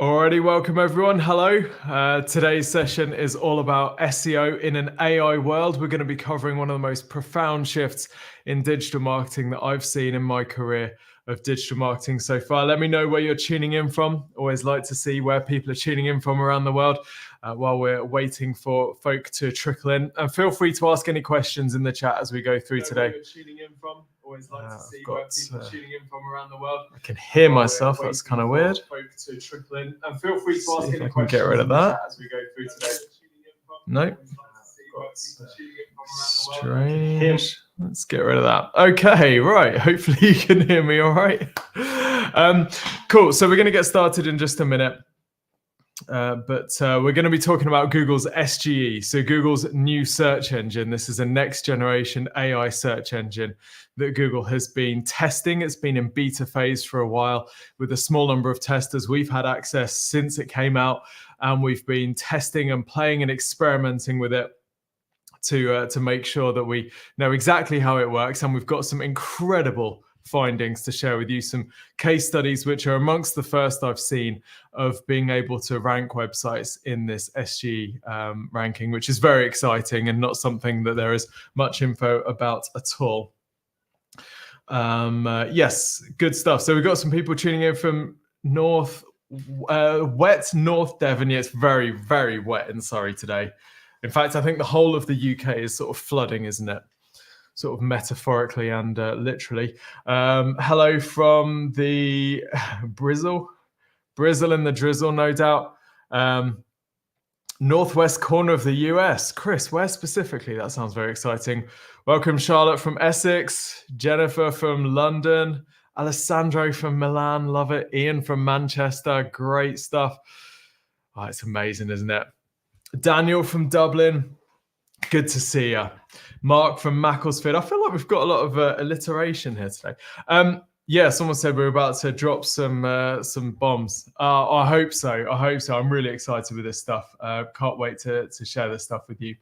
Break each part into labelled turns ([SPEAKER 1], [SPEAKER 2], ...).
[SPEAKER 1] Alrighty, welcome everyone. Hello. Today's session is all about SEO in an AI world. We're going to be covering one of the most profound shifts in digital marketing that I've seen in my career of digital marketing so far. Let me know where you're tuning in from. Always like to see where people are tuning in from around the world while we're waiting for folk to trickle in. And feel free to ask any questions in the chat as we go through today. Always like to see where people are tuning in from around the world. I can hear myself. That's kind of weird. To trickle in. And feel free to ask any questions. Get rid of that as we go through today. Nope. Strange. Let's get rid of that. Okay, right. Hopefully you can hear me all right. Cool. So we're going to get started in just a minute. But we're going to be talking about Google's SGE, so Google's new search engine. This is a next generation AI search engine that Google has been testing. It's been in beta phase for a while with a small number of testers. We've had access since it came out, and we've been testing and playing and experimenting with it to make sure that we know exactly how it works. And we've got some incredible findings to share with you, some case studies which are amongst the first I've seen of being able to rank websites in this SGE ranking, which is very exciting and not something that there is much info about at all. Yes, good stuff. So we've got some people tuning in from wet North Devon. Yeah, it's very, very wet in Surrey today. In fact, I think the whole of the UK is sort of flooding, isn't it? Sort of metaphorically and literally. Hello from the Brizzle and the drizzle, no doubt. Northwest corner of the US. Chris, where specifically? That sounds very exciting. Welcome, Charlotte from Essex, Jennifer from London, Alessandro from Milan, love it. Ian from Manchester, great stuff. Oh, it's amazing, isn't it? Daniel from Dublin, good to see you. Mark from Macclesfield. I feel like we've got a lot of alliteration here today. Yeah, someone said we're about to drop some bombs. I hope so. I hope so. I'm really excited with this stuff. Can't wait to share this stuff with you.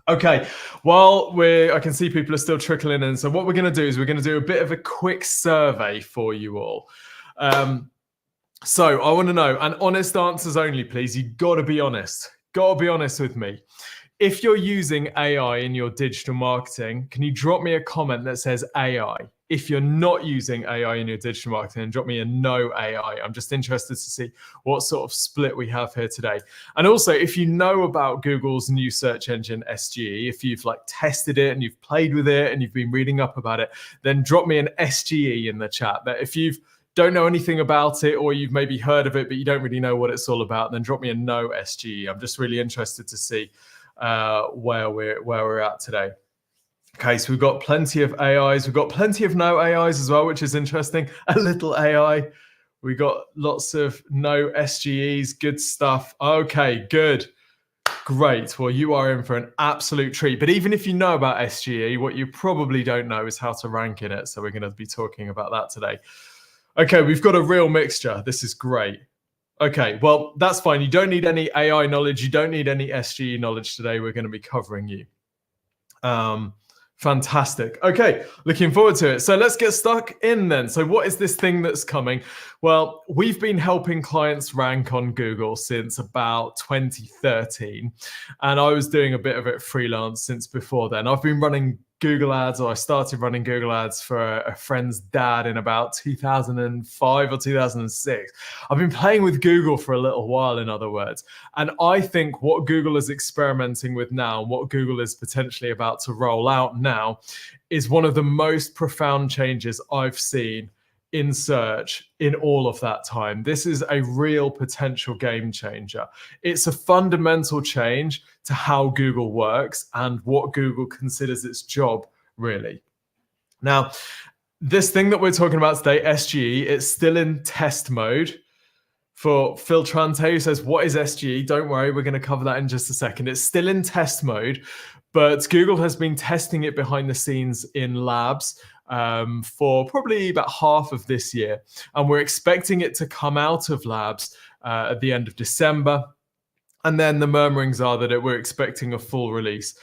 [SPEAKER 1] Okay, while I can see people are still trickling in. So what we're going to do is we're going to do a bit of a quick survey for you all. So I want to know, and honest answers only, please. You've got to be honest. Got to be honest with me. If you're using AI in your digital marketing, can you drop me a comment that says AI? If you're not using AI in your digital marketing, drop me a no AI. I'm just interested to see what sort of split we have here today. And also, if you know about Google's new search engine, SGE, if you've tested it and you've played with it and you've been reading up about it, then drop me an SGE in the chat. But if you don't know anything about it, or you've maybe heard of it, but you don't really know what it's all about, then drop me a no SGE. I'm just really interested to see where we're at today. Okay, so we've got plenty of AIs. We've got plenty of no AIs as well, which is interesting. A little AI. We got lots of no SGEs. Good stuff. Okay, good. Great. Well, you are in for an absolute treat. But even if you know about SGE, what you probably don't know is how to rank in it. So we're going to be talking about that today. Okay, we've got a real mixture. This is great. Okay, well, that's fine. You don't need any AI knowledge. You don't need any SGE knowledge today. We're going to be covering you. Fantastic. Okay, looking forward to it. So let's get stuck in then. So what is this thing that's coming? Well, we've been helping clients rank on Google since about 2013. And I was doing a bit of it freelance since before then. I've been running Google ads, or I started running Google ads for a friend's dad in about 2005 or 2006. I've been playing with Google for a little while, in other words. And I think what Google is experimenting with now, what Google is potentially about to roll out now, is one of the most profound changes I've seen in search in all of that time. This is a real potential game changer. It's a fundamental change to how Google works and what Google considers its job, really. Now, this thing that we're talking about today, SGE, it's still in test mode. For Phil Trante, who says, what is SGE? Don't worry, we're going to cover that in just a second. It's still in test mode, but Google has been testing it behind the scenes in labs for probably about half of this year. And we're expecting it to come out of labs at the end of December. And then the murmurings are that we're expecting a full release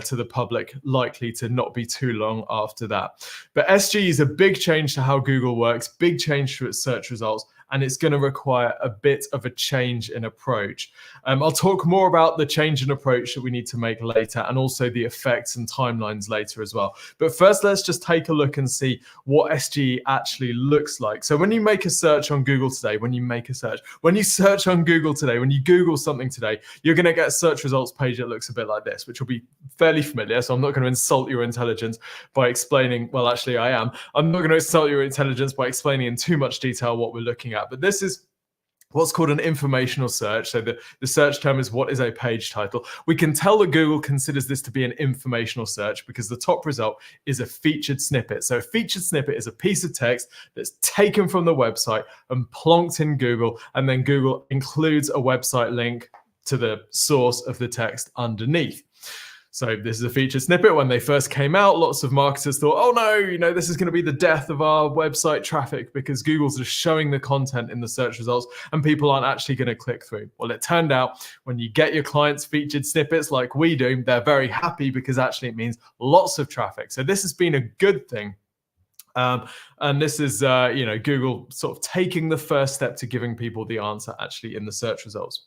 [SPEAKER 1] to the public, likely to not be too long after that. But SGE is a big change to how Google works, big change to its search results, and it's going to require a bit of a change in approach. I'll talk more about the change in approach that we need to make later, and also the effects and timelines later as well. But first, let's just take a look and see what SGE actually looks like. So when you make a search on Google today, when you search on Google today, when you Google something today, you're going to get a search results page that looks a bit like this, which will be fairly familiar. So I'm not going to insult your intelligence by explaining, well, actually I am. I'm not going to insult your intelligence by explaining in too much detail what we're looking at, but this is what's called an informational search. So the search term is what is a page title. We can tell that Google considers this to be an informational search because the top result is a featured snippet. So a featured snippet is a piece of text that's taken from the website and plonked in Google, and then Google includes a website link to the source of the text underneath. So this is a featured snippet. When they first came out, lots of marketers thought, oh no, this is going to be the death of our website traffic because Google's just showing the content in the search results and people aren't actually going to click through. Well, it turned out when you get your clients featured snippets like we do, they're very happy because actually it means lots of traffic. So this has been a good thing. And this is, Google sort of taking the first step to giving people the answer actually in the search results.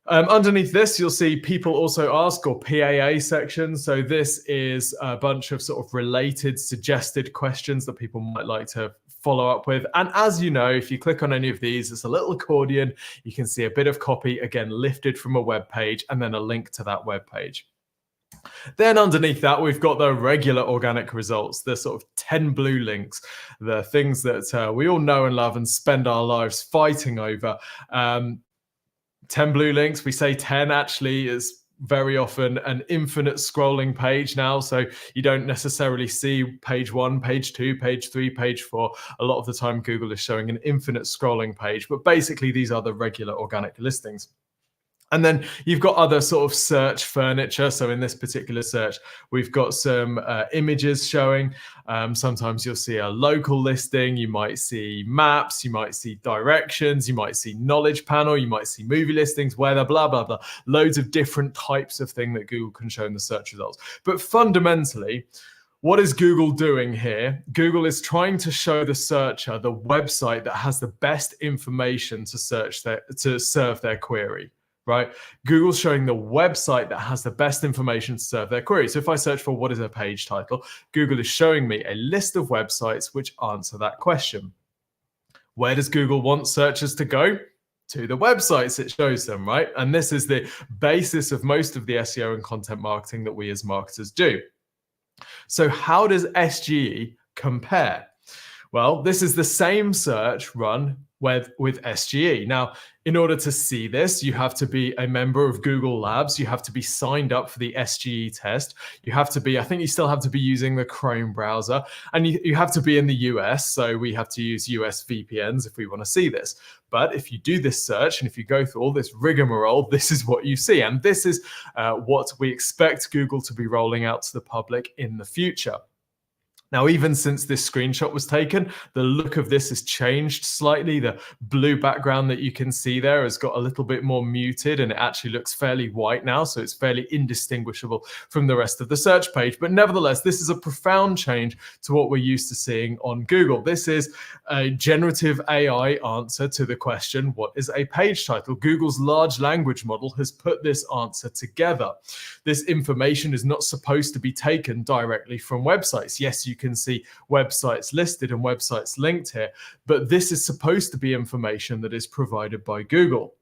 [SPEAKER 1] Underneath this, you'll see people also ask, or PAA section. So this is a bunch of sort of related suggested questions that people might like to follow up with. And as you know, if you click on any of these, it's a little accordion. You can see a bit of copy, again, lifted from a web page, and then a link to that web page. Then underneath that, we've got the regular organic results, the sort of 10 blue links, the things that we all know and love and spend our lives fighting over. 10 blue links, we say 10 actually is very often an infinite scrolling page now. So you don't necessarily see page 1, page 2, page 3, page 4. A lot of the time Google is showing an infinite scrolling page, but basically these are the regular organic listings. And then you've got other sort of search furniture. So in this particular search, we've got some images showing. Sometimes you'll see a local listing. You might see maps. You might see directions. You might see knowledge panel. You might see movie listings, weather, blah, blah, blah. Loads of different types of thing that Google can show in the search results. But fundamentally, what is Google doing here? Google is trying to show the searcher the website that has the best information to serve their query. Right? Google's showing the website that has the best information to serve their query. So if I search for what is a page title, Google is showing me a list of websites which answer that question. Where does Google want searchers to go? To the websites it shows them, right? And this is the basis of most of the SEO and content marketing that we as marketers do. So how does SGE compare? Well, this is the same search run with SGE. Now, in order to see this, you have to be a member of Google Labs. You have to be signed up for the SGE test. You have to be, I think you still have to be using the Chrome browser, and you have to be in the US. So we have to use US VPNs if we want to see this. But if you do this search and if you go through all this rigmarole, this is what you see. And this is what we expect Google to be rolling out to the public in the future. Now, even since this screenshot was taken, the look of this has changed slightly. The blue background that you can see there has got a little bit more muted, and it actually looks fairly white now, so it's fairly indistinguishable from the rest of the search page. But nevertheless, this is a profound change to what we're used to seeing on Google. This is a generative AI answer to the question, what is a page title? Google's large language model has put this answer together. This information is not supposed to be taken directly from websites. Yes, you can see websites listed and websites linked here, but this is supposed to be information that is provided by Google.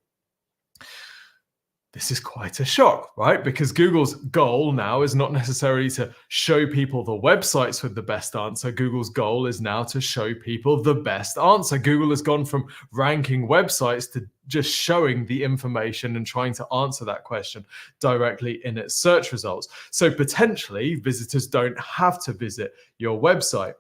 [SPEAKER 1] This is quite a shock, right? Because Google's goal now is not necessarily to show people the websites with the best answer. Google's goal is now to show people the best answer. Google has gone from ranking websites to just showing the information and trying to answer that question directly in its search results. So potentially visitors don't have to visit your website.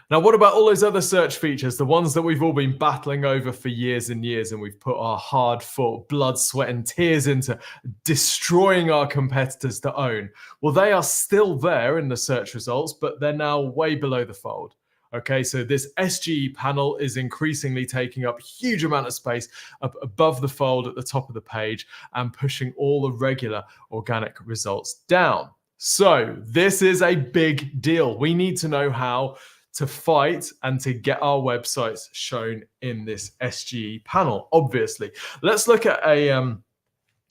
[SPEAKER 1] Now, what about all those other search features, the ones that we've all been battling over for years and years, and we've put our hard-fought blood, sweat, and tears into destroying our competitors to own? Well, they are still there in the search results, but they're now way below the fold. Okay, so this SGE panel is increasingly taking up a huge amount of space up above the fold at the top of the page and pushing all the regular organic results down. So this is a big deal. We need to know how to fight and to get our websites shown in this SGE panel, obviously. Let's look at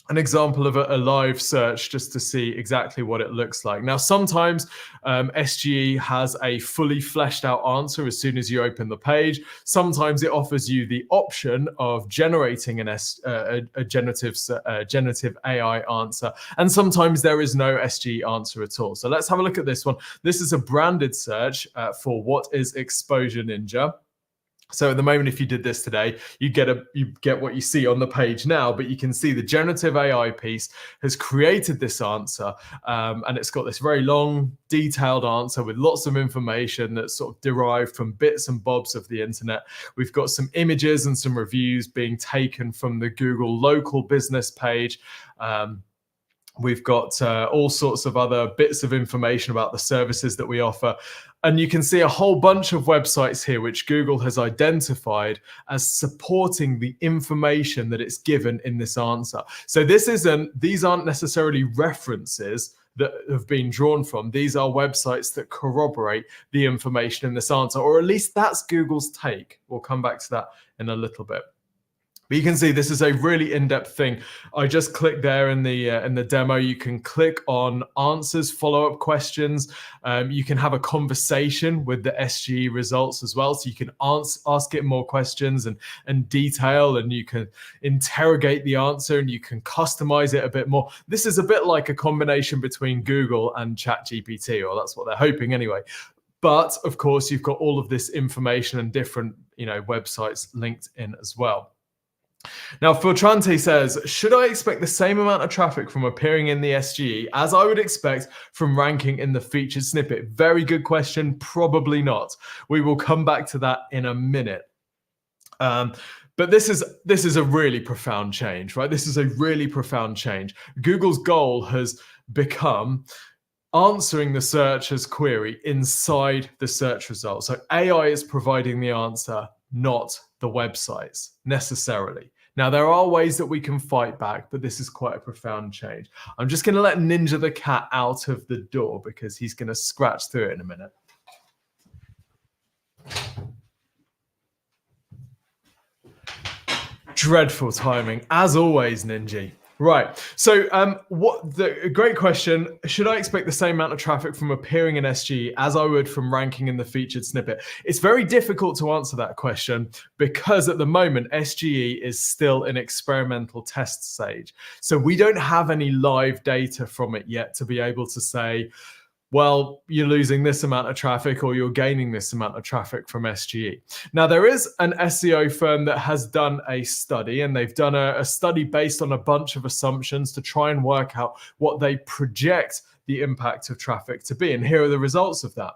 [SPEAKER 1] an example of a live search just to see exactly what it looks like. Now, sometimes SGE has a fully fleshed out answer as soon as you open the page. Sometimes it offers you the option of generating a generative AI answer. And sometimes there is no SGE answer at all. So let's have a look at this one. This is a branded search for what is Exposure Ninja. So at the moment, if you did this today, you get what you see on the page now, but you can see the generative AI piece has created this answer, and it's got this very long, detailed answer with lots of information that's sort of derived from bits and bobs of the internet. We've got some images and some reviews being taken from the Google local business page. We've got all sorts of other bits of information about the services that we offer. And you can see a whole bunch of websites here which Google has identified as supporting the information that it's given in this answer. So these aren't necessarily references that have been drawn from. These are websites that corroborate the information in this answer, or at least that's Google's take. We'll come back to that in a little bit. But you can see this is a really in-depth thing. I just clicked there in the demo. You can click on answers, follow-up questions. You can have a conversation with the SGE results as well. So you can ask it more questions and detail, and you can interrogate the answer, and you can customize it a bit more. This is a bit like a combination between Google and ChatGPT, or that's what they're hoping anyway. But of course, you've got all of this information and different websites linked in as well. Now, Filtrante says, should I expect the same amount of traffic from appearing in the SGE as I would expect from ranking in the featured snippet? Very good question. Probably not. We will come back to that in a minute. But this is a really profound change, right? This is a really profound change. Google's goal has become answering the searcher's query inside the search results. So AI is providing the answer, not the websites necessarily. Now, there are ways that we can fight back, but this is quite a profound change. I'm just going to let Ninja the cat out of the door because he's going to scratch through it in a minute. Dreadful timing, as always, Ninja. Right. So a great question. Should I expect the same amount of traffic from appearing in SGE as I would from ranking in the featured snippet? It's very difficult to answer that question because at the moment, SGE is still in experimental test stage. So we don't have any live data from it yet to be able to say, well, you're losing this amount of traffic or you're gaining this amount of traffic from SGE. Now, there is an SEO firm that has done a study, and they've done a study based on a bunch of assumptions to try and work out what they project the impact of traffic to be. And here are the results of that.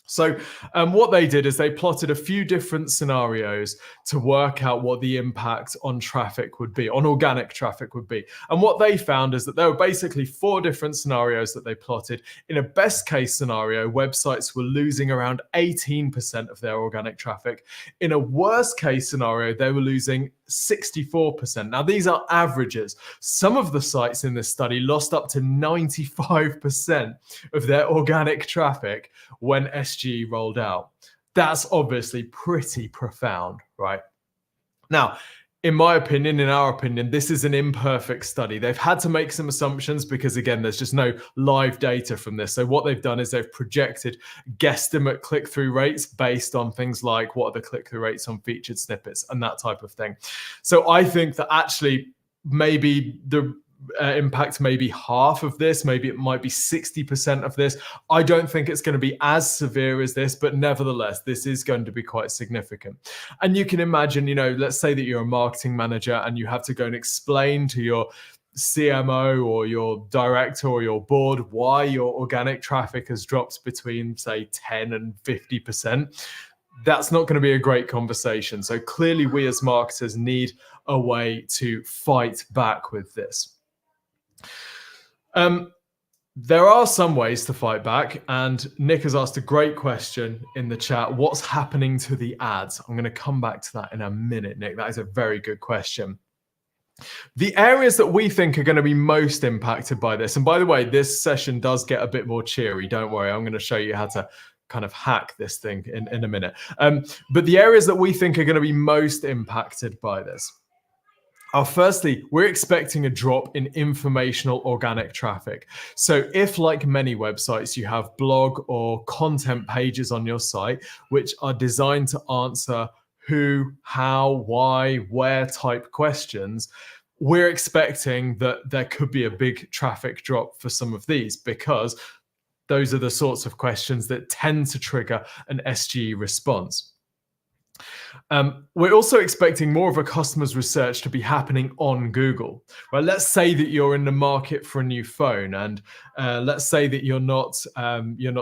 [SPEAKER 1] So what they did is they plotted a few different scenarios to work out what the impact on traffic would be, on organic traffic would be. And what they found is that there were basically 4 different scenarios that they plotted. In a best case scenario, websites were losing around 18% of their organic traffic. In a worst case scenario, they were losing 64%. Now, these are averages. Some of the sites in this study lost up to 95% of their organic traffic when SGE rolled out. That's obviously pretty profound, right? Now, in my opinion, in our opinion, this is an imperfect study. They've had to make some assumptions because, again, there's just no live data from this. So what they've done is they've projected guesstimate click-through rates based on things like what are the click-through rates on featured snippets and that type of thing. So I think that actually maybe the impact maybe half of this, maybe it might be 60% of this. I don't think it's going to be as severe as this, but nevertheless, this is going to be quite significant. And you can imagine, let's say that you're a marketing manager and you have to go and explain to your CMO or your director or your board why your organic traffic has dropped between, say, 10 and 50%. That's not going to be a great conversation. So clearly we as marketers need a way to fight back with this. There are some ways to fight back, and Nick has asked a great question in the chat. What's happening to the ads? I'm going to come back to that in a minute, Nick. That is a very good question. The areas that we think are going to be most impacted by this, and by the way, this session does get a bit more cheery. Don't worry, I'm going to show you how to kind of hack this thing in a minute. But the areas that we think are going to be most impacted by this are, firstly, we're expecting a drop in informational organic traffic. So if, like many websites, you have blog or content pages on your site, which are designed to answer who, how, why, where type questions, we're expecting that there could be a big traffic drop for some of these, because those are the sorts of questions that tend to trigger an SGE response. We're also expecting more of a customer's research to be happening on Google. Right? Let's say that you're in the market for a new phone, and let's say that you're not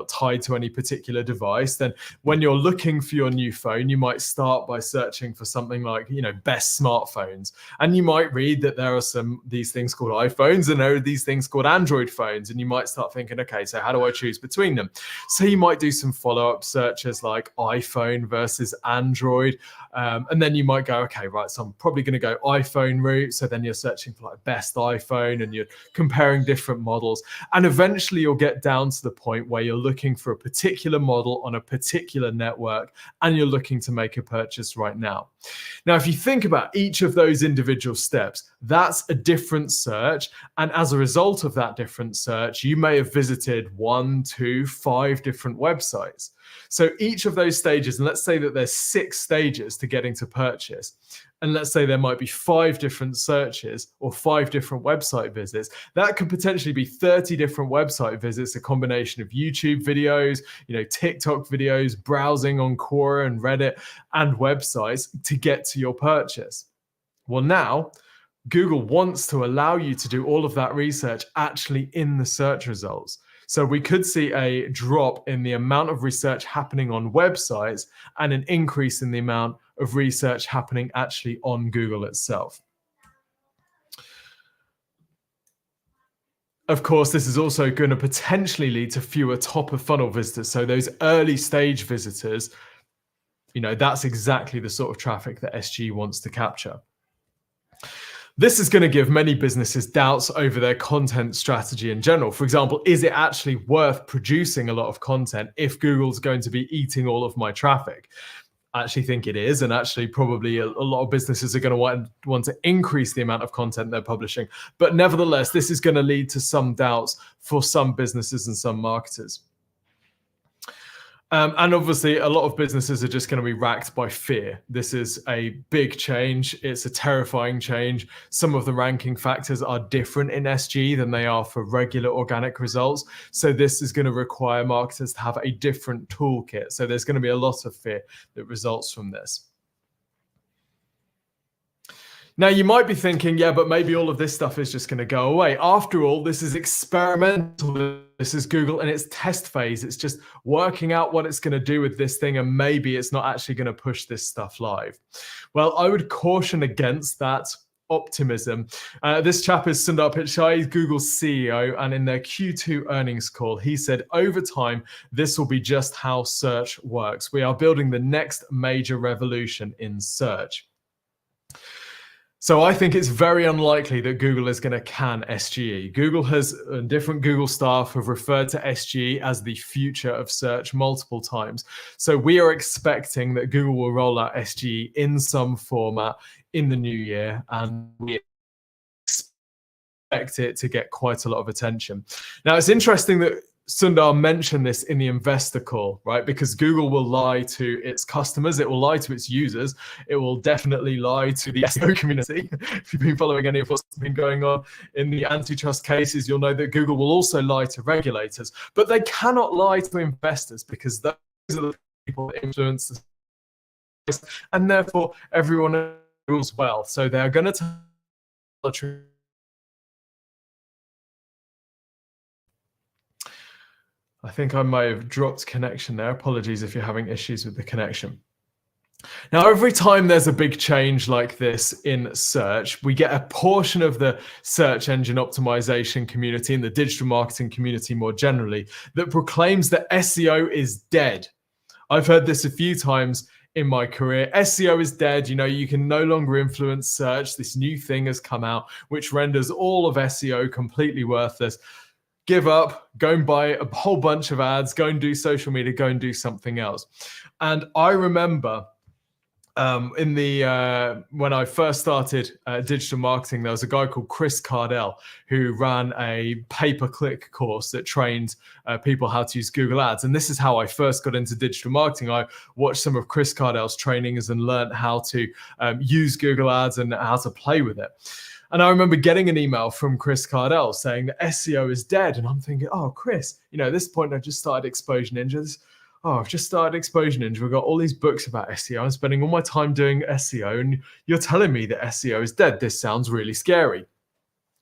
[SPEAKER 1] tied to any particular device. Then, when you're looking for your new phone, you might start by searching for something like, best smartphones, and you might read that there are these things called iPhones, and there are these things called Android phones, and you might start thinking, okay, so how do I choose between them? So you might do some follow-up searches like iPhone versus Android. And then you might go, okay, right, so I'm probably going to go iPhone route. So then you're searching for like best iPhone, and you're comparing different models. And eventually you'll get down to the point where you're looking for a particular model on a particular network, and you're looking to make a purchase right now. Now, if you think about each of those individual steps, that's a different search. And as a result of that different search, you may have visited 1, 2, 5 different websites. So each of those stages, and let's say that there's 6 stages to getting to purchase, and let's say there might be 5 different searches or 5 different website visits, that could potentially be 30 different website visits, a combination of YouTube videos, TikTok videos, browsing on Quora and Reddit, and websites to get to your purchase. Well, now Google wants to allow you to do all of that research actually in the search results. So we could see a drop in the amount of research happening on websites and an increase in the amount of research happening actually on Google itself. Of course, this is also going to potentially lead to fewer top of funnel visitors. So those early stage visitors, that's exactly the sort of traffic that SGE wants to capture. This is going to give many businesses doubts over their content strategy in general. For example, is it actually worth producing a lot of content if Google's going to be eating all of my traffic? I actually think it is, and actually probably a lot of businesses are going to want to increase the amount of content they're publishing. But nevertheless, this is going to lead to some doubts for some businesses and some marketers. And obviously, a lot of businesses are just going to be racked by fear. This is a big change. It's a terrifying change. Some of the ranking factors are different in SGE than they are for regular organic results. So this is going to require marketers to have a different toolkit. So there's going to be a lot of fear that results from this. Now, you might be thinking, yeah, but maybe all of this stuff is just going to go away. After all, this is experimental. This is Google in its test phase. It's just working out what it's going to do with this thing, and maybe it's not actually going to push this stuff live. Well, I would caution against that optimism. This chap is Sundar Pichai, Google's CEO, and in their Q2 earnings call, he said, over time, this will be just how search works. We are building the next major revolution in search. So I think it's very unlikely that Google is going to can SGE. Different Google staff have referred to SGE as the future of search multiple times. So we are expecting that Google will roll out SGE in some format in the new year, and we expect it to get quite a lot of attention. Now, it's interesting that Sundar mentioned this in the investor call, right? Because Google will lie to its customers, it will lie to its users, it will definitely lie to the SEO community. If you've been following any of what's been going on in the antitrust cases, you'll know that Google will also lie to regulators, but they cannot lie to investors, because those are the people that influence the price, and therefore everyone rules well. So they're going to tell the truth. I think I might have dropped connection there. Apologies if you're having issues with the connection. Now, every time there's a big change like this in search, we get a portion of the search engine optimization community and the digital marketing community more generally that proclaims that SEO is dead. I've heard this a few times in my career. SEO is dead. You can no longer influence search. This new thing has come out which renders all of SEO completely worthless. give up, go and buy a whole bunch of ads, go and do social media, go and do something else. And I remember when I first started digital marketing, there was a guy called Chris Cardell who ran a pay-per-click course that trained people how to use Google Ads. And this is how I first got into digital marketing. I watched some of Chris Cardell's trainings and learned how to use Google Ads and how to play with it. And I remember getting an email from Chris Cardell saying that SEO is dead. And I'm thinking, oh, Chris, at this point, I just started Exposure Ninjas. I've just started Exposure Ninja. We've got all these books about SEO. I'm spending all my time doing SEO, and you're telling me that SEO is dead. This sounds really scary.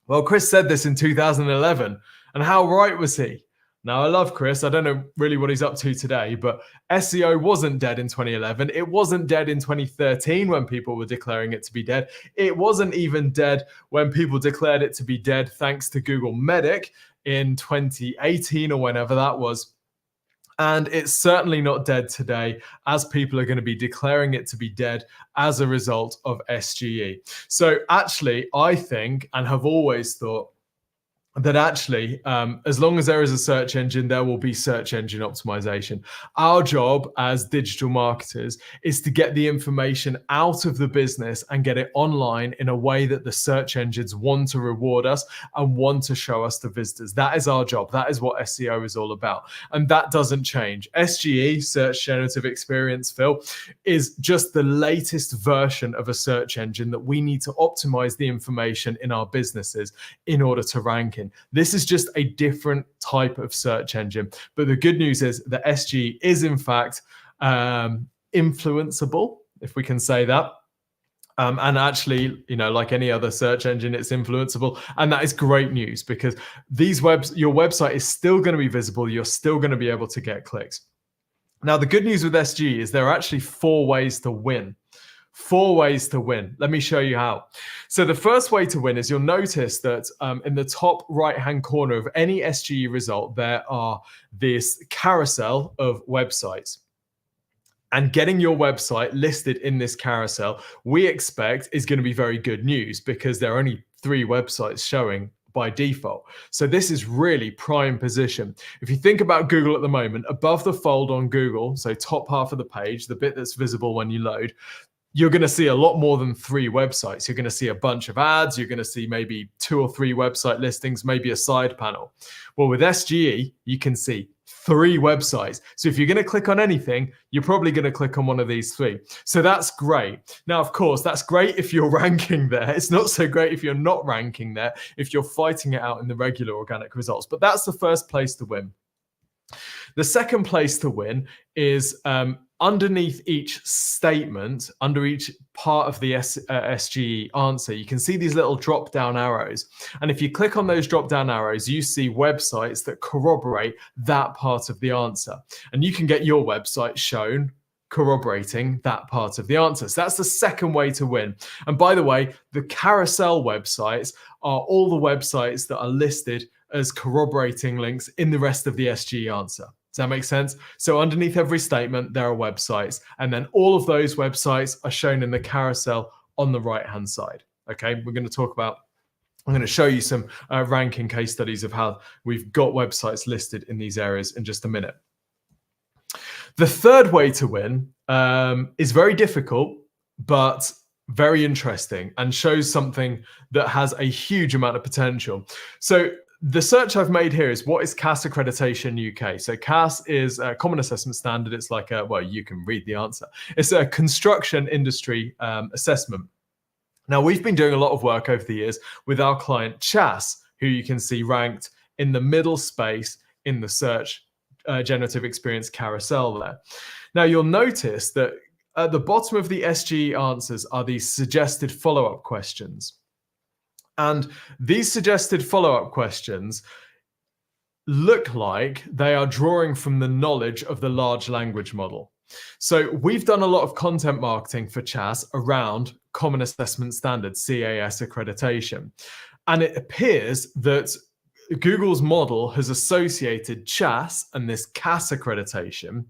[SPEAKER 1] Well, Chris said this in 2011, and how right was he? Now, I love Chris. I don't know really what he's up to today, but SEO wasn't dead in 2011. It wasn't dead in 2013 when people were declaring it to be dead. It wasn't even dead when people declared it to be dead thanks to Google Medic in 2018 or whenever that was. And it's certainly not dead today, as people are going to be declaring it to be dead as a result of SGE. So actually, I think and have always thought that actually, as long as there is a search engine, there will be search engine optimization. Our job as digital marketers is to get the information out of the business and get it online in a way that the search engines want to reward us and want to show us the visitors. That is our job. That is what SEO is all about. And that doesn't change. SGE, Search Generative Experience, Phil, is just the latest version of a search engine that we need to optimize the information in our businesses in order to rank in. This is just a different type of search engine. But the good news is that SGE is in fact influenceable, if we can say that. And actually, like any other search engine, it's influenceable. And that is great news because your website is still going to be visible. You're still going to be able to get clicks. Now, the good news with SGE is there are actually 4 ways to win. 4 ways to win. Let me show you how. So the first way to win is you'll notice that in the top right-hand corner of any SGE result, there are this carousel of websites. And getting your website listed in this carousel, we expect is going to be very good news because there are only 3 websites showing by default. So this is really prime position. If you think about Google at the moment, above the fold on Google, so top half of the page, the bit that's visible when you load, you're going to see a lot more than 3 websites. You're going to see a bunch of ads. You're going to see maybe 2 or 3 website listings, maybe a side panel. Well, with SGE, you can see 3 websites. So if you're going to click on anything, you're probably going to click on one of these 3. So that's great. Now, of course, that's great if you're ranking there. It's not so great if you're not ranking there, if you're fighting it out in the regular organic results. But that's the first place to win. The second place to win is underneath each statement, under each part of the SGE answer, you can see these little drop-down arrows. And if you click on those drop-down arrows, you see websites that corroborate that part of the answer. And you can get your website shown corroborating that part of the answer. So that's the second way to win. And by the way, the carousel websites are all the websites that are listed as corroborating links in the rest of the SGE answer. Does that make sense? So underneath every statement, there are websites, and then all of those websites are shown in the carousel on the right-hand side. Okay, I'm going to show you some ranking case studies of how we've got websites listed in these areas in just a minute. The third way to win is very difficult, but very interesting and shows something that has a huge amount of potential. So the search I've made here is what is CAS accreditation UK? So CAS is a common assessment standard. It's like well, you can read the answer. It's a construction industry assessment. Now, we've been doing a lot of work over the years with our client CHAS, who you can see ranked in the middle space in the search generative experience carousel there. Now, you'll notice that at the bottom of the SGE answers are these suggested follow-up questions. And these suggested follow-up questions look like they are drawing from the knowledge of the large language model. So we've done a lot of content marketing for CHAS around Common Assessment Standard, CAS accreditation. And it appears that Google's model has associated CHAS and this CAS accreditation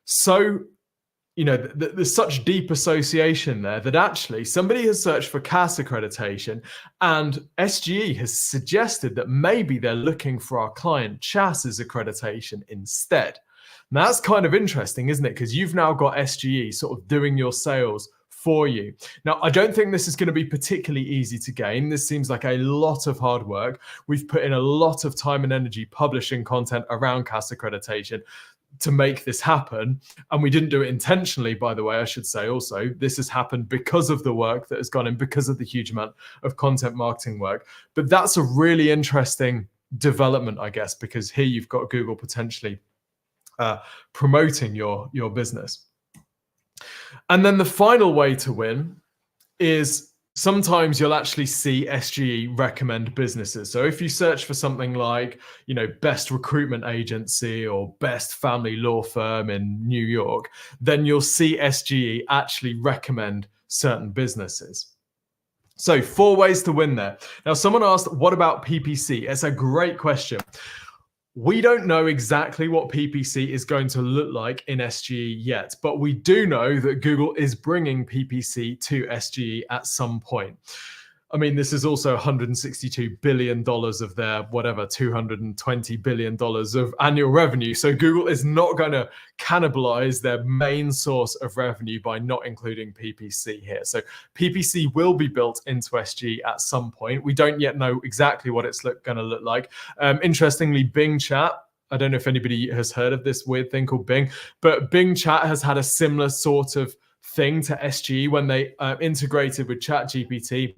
[SPEAKER 1] so there's such deep association there that actually somebody has searched for CAS accreditation, and SGE has suggested that maybe they're looking for our client CHAS's accreditation instead. Now that's kind of interesting, isn't it? Because you've now got SGE sort of doing your sales for you. Now, I don't think this is going to be particularly easy to gain. This seems like a lot of hard work. We've put in a lot of time and energy publishing content around CAS accreditation to make this happen. And we didn't do it intentionally, by the way, I should say also. This has happened because of the work that has gone in, because of the huge amount of content marketing work. But that's a really interesting development, I guess, because here you've got Google potentially promoting your business. And then the final way to win is sometimes you'll actually see SGE recommend businesses. So if you search for something like, best recruitment agency or best family law firm in New York, then you'll see SGE actually recommend certain businesses. So 4 ways to win there. Now, someone asked, what about PPC? It's a great question. We don't know exactly what PPC is going to look like in SGE yet, but we do know that Google is bringing PPC to SGE at some point. I mean, this is also $162 billion of their, $220 billion of annual revenue. So Google is not going to cannibalize their main source of revenue by not including PPC here. So PPC will be built into SGE at some point. We don't yet know exactly what it's going to look like. Interestingly, Bing Chat, I don't know if anybody has heard of this weird thing called Bing, but Bing Chat has had a similar sort of thing to SGE when they integrated with ChatGPT.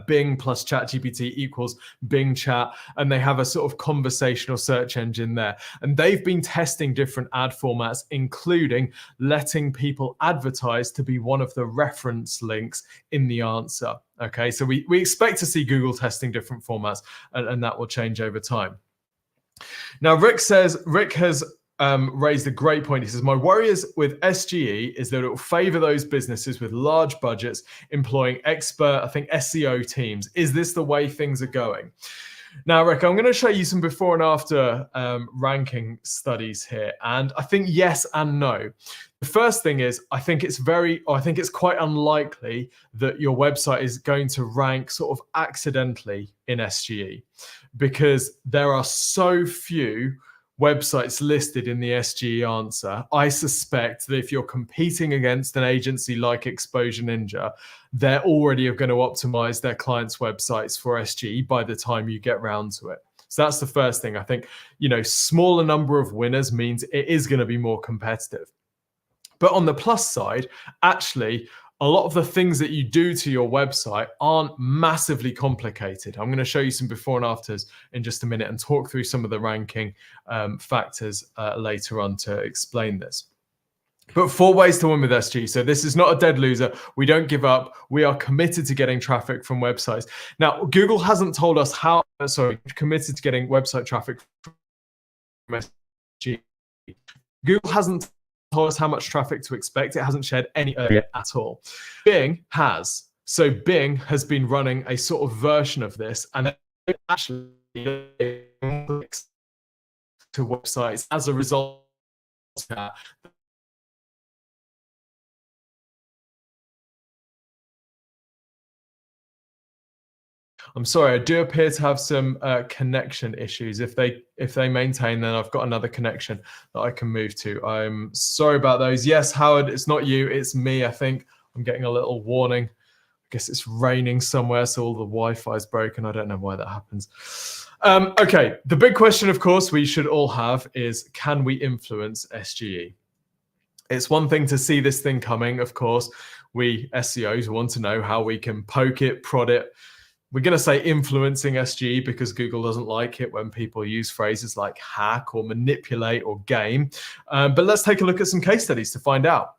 [SPEAKER 1] Bing plus ChatGPT equals Bing Chat, and they have a sort of conversational search engine there. And they've been testing different ad formats, including letting people advertise to be one of the reference links in the answer. Okay, so we expect to see Google testing different formats, and that will change over time. Now, Rick has raised a great point. He says, my worry is with SGE is that it will favor those businesses with large budgets employing expert, I think, SEO teams. Is this the way things are going? Now, Rick, I'm going to show you some before and after ranking studies here. And I think yes and no. The first thing is, I think it's quite unlikely that your website is going to rank sort of accidentally in SGE, because there are so few websites listed in the SGE answer. I suspect that if you're competing against an agency like Exposure Ninja, they're already going to optimize their clients' websites for SGE by the time you get round to it. So that's the first thing. I think, smaller number of winners means it is going to be more competitive. But on the plus side, actually, a lot of the things that you do to your website aren't massively complicated. I'm going to show you some before and afters in just a minute and talk through some of the ranking factors later on to explain this. But 4 ways to win with SGE. So this is not a dead loser. We don't give up. We are committed to getting traffic from websites. Now, Google hasn't told us committed to getting website traffic from SGE. Google hasn't told us how much traffic to expect. It hasn't shared any earlier at all. Bing has. So Bing has been running a sort of version of this, and actually clicks to websites as a result of that. I'm sorry, I do appear to have some connection issues. If they maintain, then I've got another connection that I can move to. I'm sorry about those. Yes, Howard, it's not you, it's me. I think I'm getting a little warning. I guess it's raining somewhere, so all the Wi-Fi is broken. I don't know why that happens. Okay, the big question, of course, we should all have is, can we influence SGE? It's one thing to see this thing coming, of course. We SEOs want to know how we can poke it, prod it. We're going to say influencing SGE because Google doesn't like it when people use phrases like hack or manipulate or game. But let's take a look at some case studies to find out.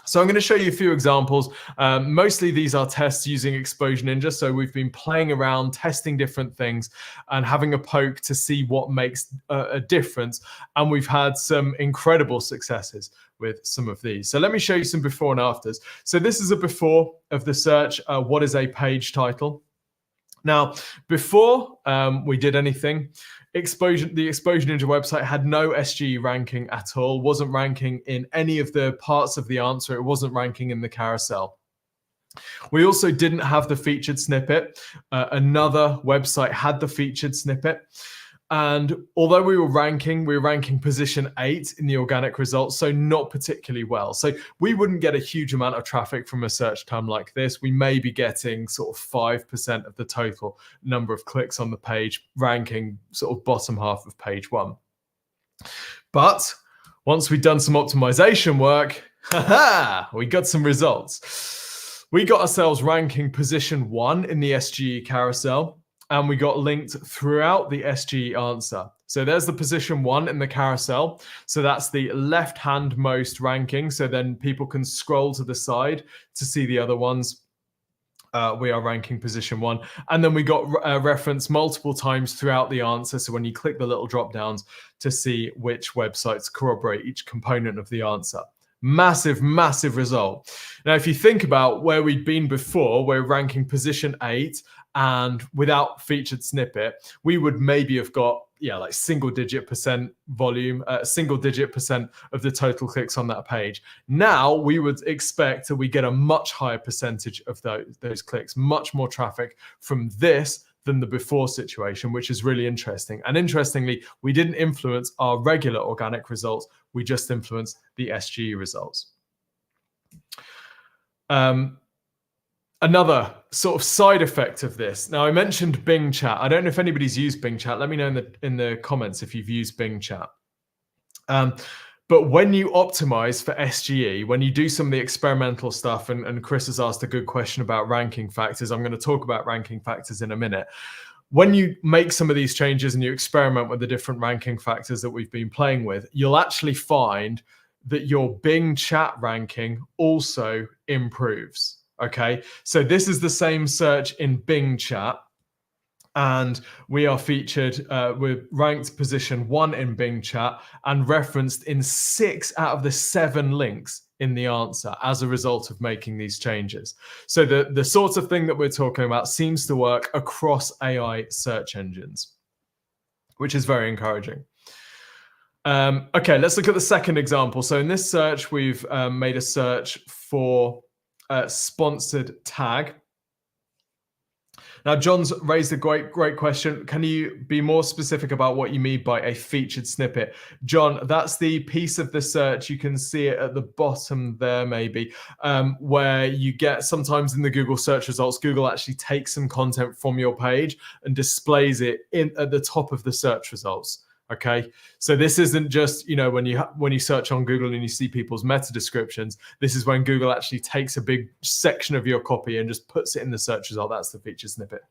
[SPEAKER 1] So I'm going to show you a few examples. Mostly these are tests using Exposure Ninja. So we've been playing around, testing different things and having a poke to see what makes a difference. And we've had some incredible successes with some of these. So let me show you some before and afters. So this is a before of the search. What is a page title? Now, before we did anything, The Exposure Ninja website had no SGE ranking at all, wasn't ranking in any of the parts of the answer, it wasn't ranking in the carousel. We also didn't have the featured snippet. Another website had the featured snippet. And although we were ranking position 8 in the organic results, so not particularly well. So we wouldn't get a huge amount of traffic from a search term like this. We may be getting sort of 5% of the total number of clicks on the page, ranking sort of bottom half of page 1. But once we'd done some optimization work, we got some results. We got ourselves ranking position 1 in the SGE carousel, and we got linked throughout the SGE answer. So there's the position 1 in the carousel. So that's the left-hand most ranking. So then people can scroll to the side to see the other ones. We are ranking position 1. And then we got referenced multiple times throughout the answer. So when you click the little drop downs to see which websites corroborate each component of the answer. Massive, massive result. Now, if you think about where we'd been before, we're ranking position 8, and without featured snippet, we would maybe have got, like single-digit percent volume, single-digit percent of the total clicks on that page. Now, we would expect that we get a much higher percentage of those clicks, much more traffic from this than the before situation, which is really interesting. And interestingly, we didn't influence our regular organic results. We just influenced the SGE results. Another sort of side effect of this. Now, I mentioned Bing Chat. I don't know if anybody's used Bing Chat. Let me know in the comments if you've used Bing Chat. But when you optimize for SGE, when you do some of the experimental stuff, and Chris has asked a good question about ranking factors. I'm going to talk about ranking factors in a minute. When you make some of these changes and you experiment with the different ranking factors that we've been playing with, you'll actually find that your Bing Chat ranking also improves. Okay, so this is the same search in Bing Chat, and we are featured, we're ranked position 1 in Bing Chat and referenced in 6 out of the 7 links in the answer as a result of making these changes. So the sort of thing that we're talking about seems to work across AI search engines, which is very encouraging. Okay, let's look at the second example. So in this search, we've made a search for sponsored tag. Now, John's raised a great question. Can you be more specific about what you mean by a featured snippet? John, that's the piece of the search. You can see it at the bottom there, maybe, where you get sometimes in the Google search results, Google actually takes some content from your page and displays it at the top of the search results. Okay, so this isn't just, when you search on Google and you see people's meta descriptions, this is when Google actually takes a big section of your copy and just puts it in the search result. That's the featured snippet.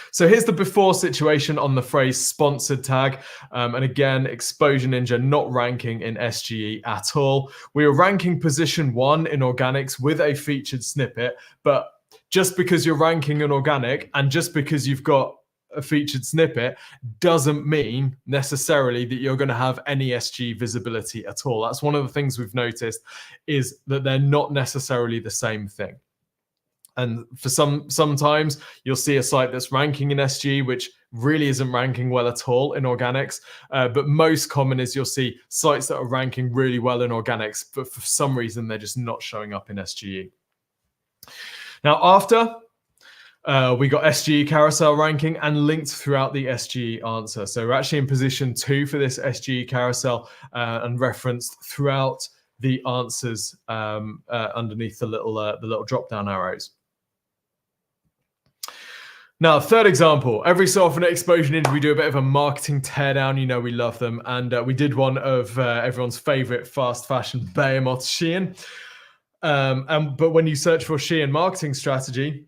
[SPEAKER 1] So here's the before situation on the phrase sponsored tag. And again, Exposure Ninja not ranking in SGE at all. We were ranking position 1 in organics with a featured snippet, but just because you're ranking in organic and just because you've got a featured snippet doesn't mean necessarily that you're going to have any SGE visibility at all. That's one of the things we've noticed, is that they're not necessarily the same thing. And for sometimes you'll see a site that's ranking in SGE, which really isn't ranking well at all in organics. But most common is you'll see sites that are ranking really well in organics, but for some reason they're just not showing up in SGE. Now, after we got SGE carousel ranking and linked throughout the SGE answer. So we're actually in position 2 for this SGE carousel and referenced throughout the answers underneath the little drop-down arrows. Now, third example, every so often at Exposure Ninja, we do a bit of a marketing teardown. We love them. And we did one of everyone's favorite fast fashion behemoth, Shein. But when you search for Shein marketing strategy,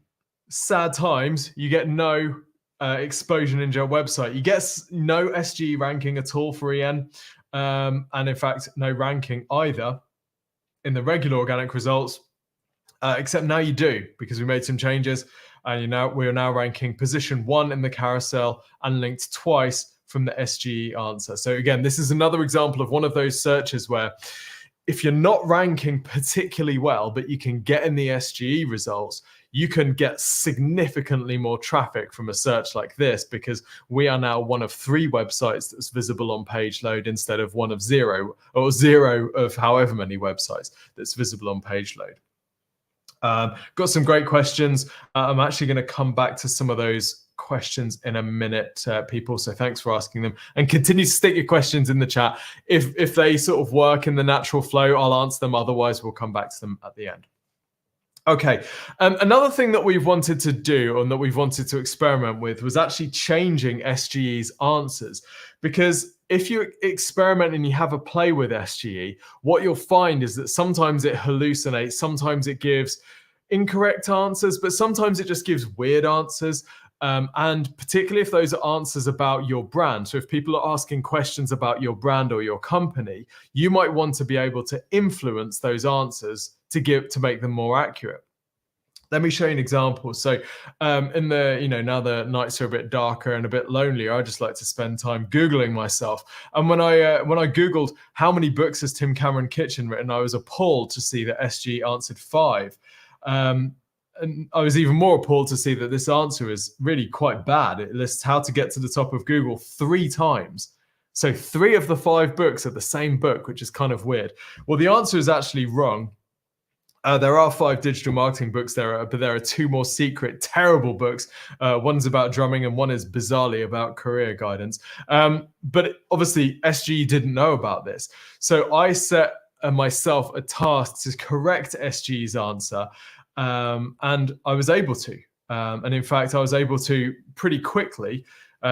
[SPEAKER 1] sad times, you get no Exposure Ninja website. You get no SGE ranking at all for EN, and in fact, no ranking either in the regular organic results, except now you do, because we made some changes, and we are now ranking position 1 in the carousel and linked twice from the SGE answer. So again, this is another example of one of those searches where if you're not ranking particularly well, but you can get in the SGE results, you can get significantly more traffic from a search like this, because we are now one of 3 websites that's visible on page load instead of one of 0, or 0 of however many websites that's visible on page load. Got some great questions. I'm actually going to come back to some of those questions in a minute, people. So thanks for asking them, and continue to stick your questions in the chat. If they sort of work in the natural flow, I'll answer them. Otherwise, we'll come back to them at the end. Okay, another thing that we've wanted to do, and that we've wanted to experiment with, was actually changing SGE's answers. Because if you experiment and you have a play with SGE, what you'll find is that sometimes it hallucinates, sometimes it gives incorrect answers, but sometimes it just gives weird answers. And particularly if those are answers about your brand. So if people are asking questions about your brand or your company, you might want to be able to influence those answers to make them more accurate. Let me show you an example. So in the, now the nights are a bit darker and a bit lonelier, I just like to spend time Googling myself. And when I Googled how many books has Tim Cameron Kitchen written, I was appalled to see that SGE answered 5. And I was even more appalled to see that this answer is really quite bad. It lists how to get to the top of Google 3 times. So 3 of the 5 books are the same book, which is kind of weird. Well, the answer is actually wrong. There are 5 digital marketing books there, but there are 2 more secret, terrible books. One's about drumming and one is bizarrely about career guidance. But obviously SGE didn't know about this. So I set myself a task to correct SGE's answer. And I was able to. And in fact, I was able to pretty quickly.